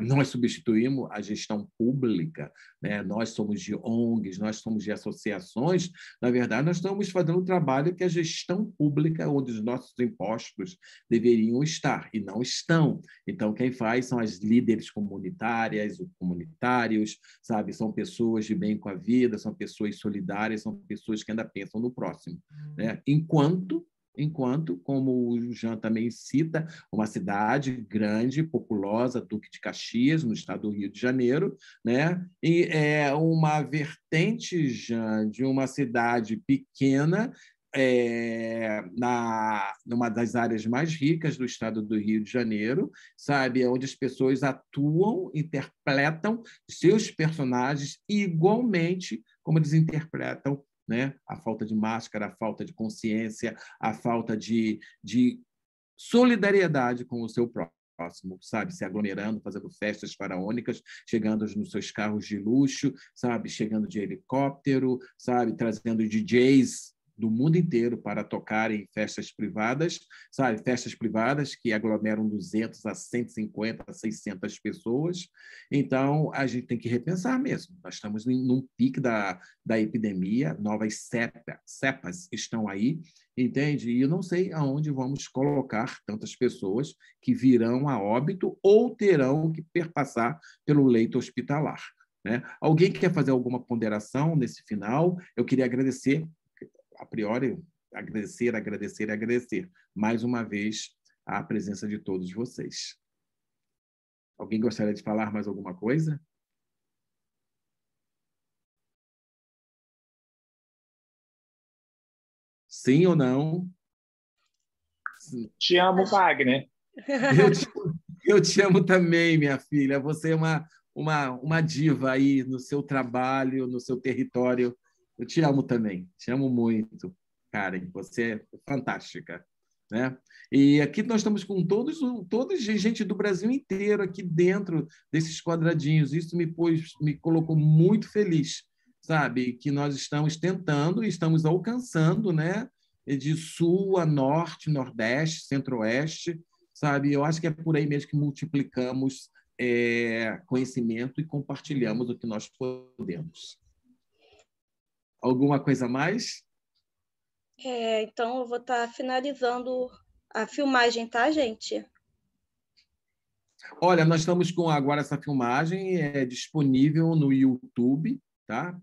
S2: nós substituímos a gestão pública, né? Nós somos de ONGs, nós somos de associações. Na verdade, nós estamos fazendo um trabalho que a gestão pública, onde os nossos impostos deveriam estar, e não estão. Então, quem faz são as líderes comunitárias, os comunitários, sabe? São pessoas de bem com a vida, são pessoas solidárias, são pessoas que ainda pensam no próximo, né? Enquanto, como o Jean também cita, uma cidade grande, populosa, Duque de Caxias, no estado do Rio de Janeiro, né? E é uma vertente, Jean, de uma cidade pequena, numa das áreas mais ricas do estado do Rio de Janeiro, sabe? Onde as pessoas atuam, interpretam seus personagens igualmente como eles interpretam, né? A falta de máscara, a falta de consciência, a falta de solidariedade com o seu próximo, sabe? Se aglomerando, fazendo festas faraônicas, chegando nos seus carros de luxo, sabe? Chegando de helicóptero, sabe? Trazendo DJs do mundo inteiro para tocar em festas privadas, sabe? Festas privadas que aglomeram 200 a 150 a 600 pessoas. Então, a gente tem que repensar mesmo. Nós estamos num pico da epidemia, novas cepas estão aí, entende? E eu não sei aonde vamos colocar tantas pessoas que virão a óbito ou terão que perpassar pelo leito hospitalar, né? Alguém quer fazer alguma ponderação nesse final? Eu queria agradecer, a priori, agradecer mais uma vez a presença de todos vocês. Alguém gostaria de falar mais alguma coisa? Sim ou não?
S10: Te amo, Wagner.
S2: Eu te amo também, minha filha. Você é uma diva aí no seu trabalho, no seu território. Eu te amo também. Te amo muito, Karen. Você é fantástica, né? E aqui nós estamos com todos gente do Brasil inteiro aqui dentro desses quadradinhos. Isso me colocou muito feliz, sabe? Que nós estamos tentando e estamos alcançando, né? De sul a norte, nordeste, centro-oeste, sabe? Eu acho que é por aí mesmo que multiplicamos conhecimento e compartilhamos o que nós podemos. Alguma coisa a mais?
S1: Então, eu vou estar finalizando a filmagem, tá, gente?
S2: Olha, nós estamos com agora essa filmagem disponível no YouTube, tá?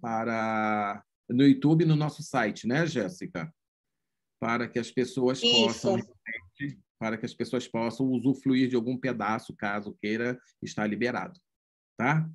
S2: No YouTube e no nosso site, né, Jéssica? Para que as pessoas possam usufruir de algum pedaço, caso queira, estar liberado, tá?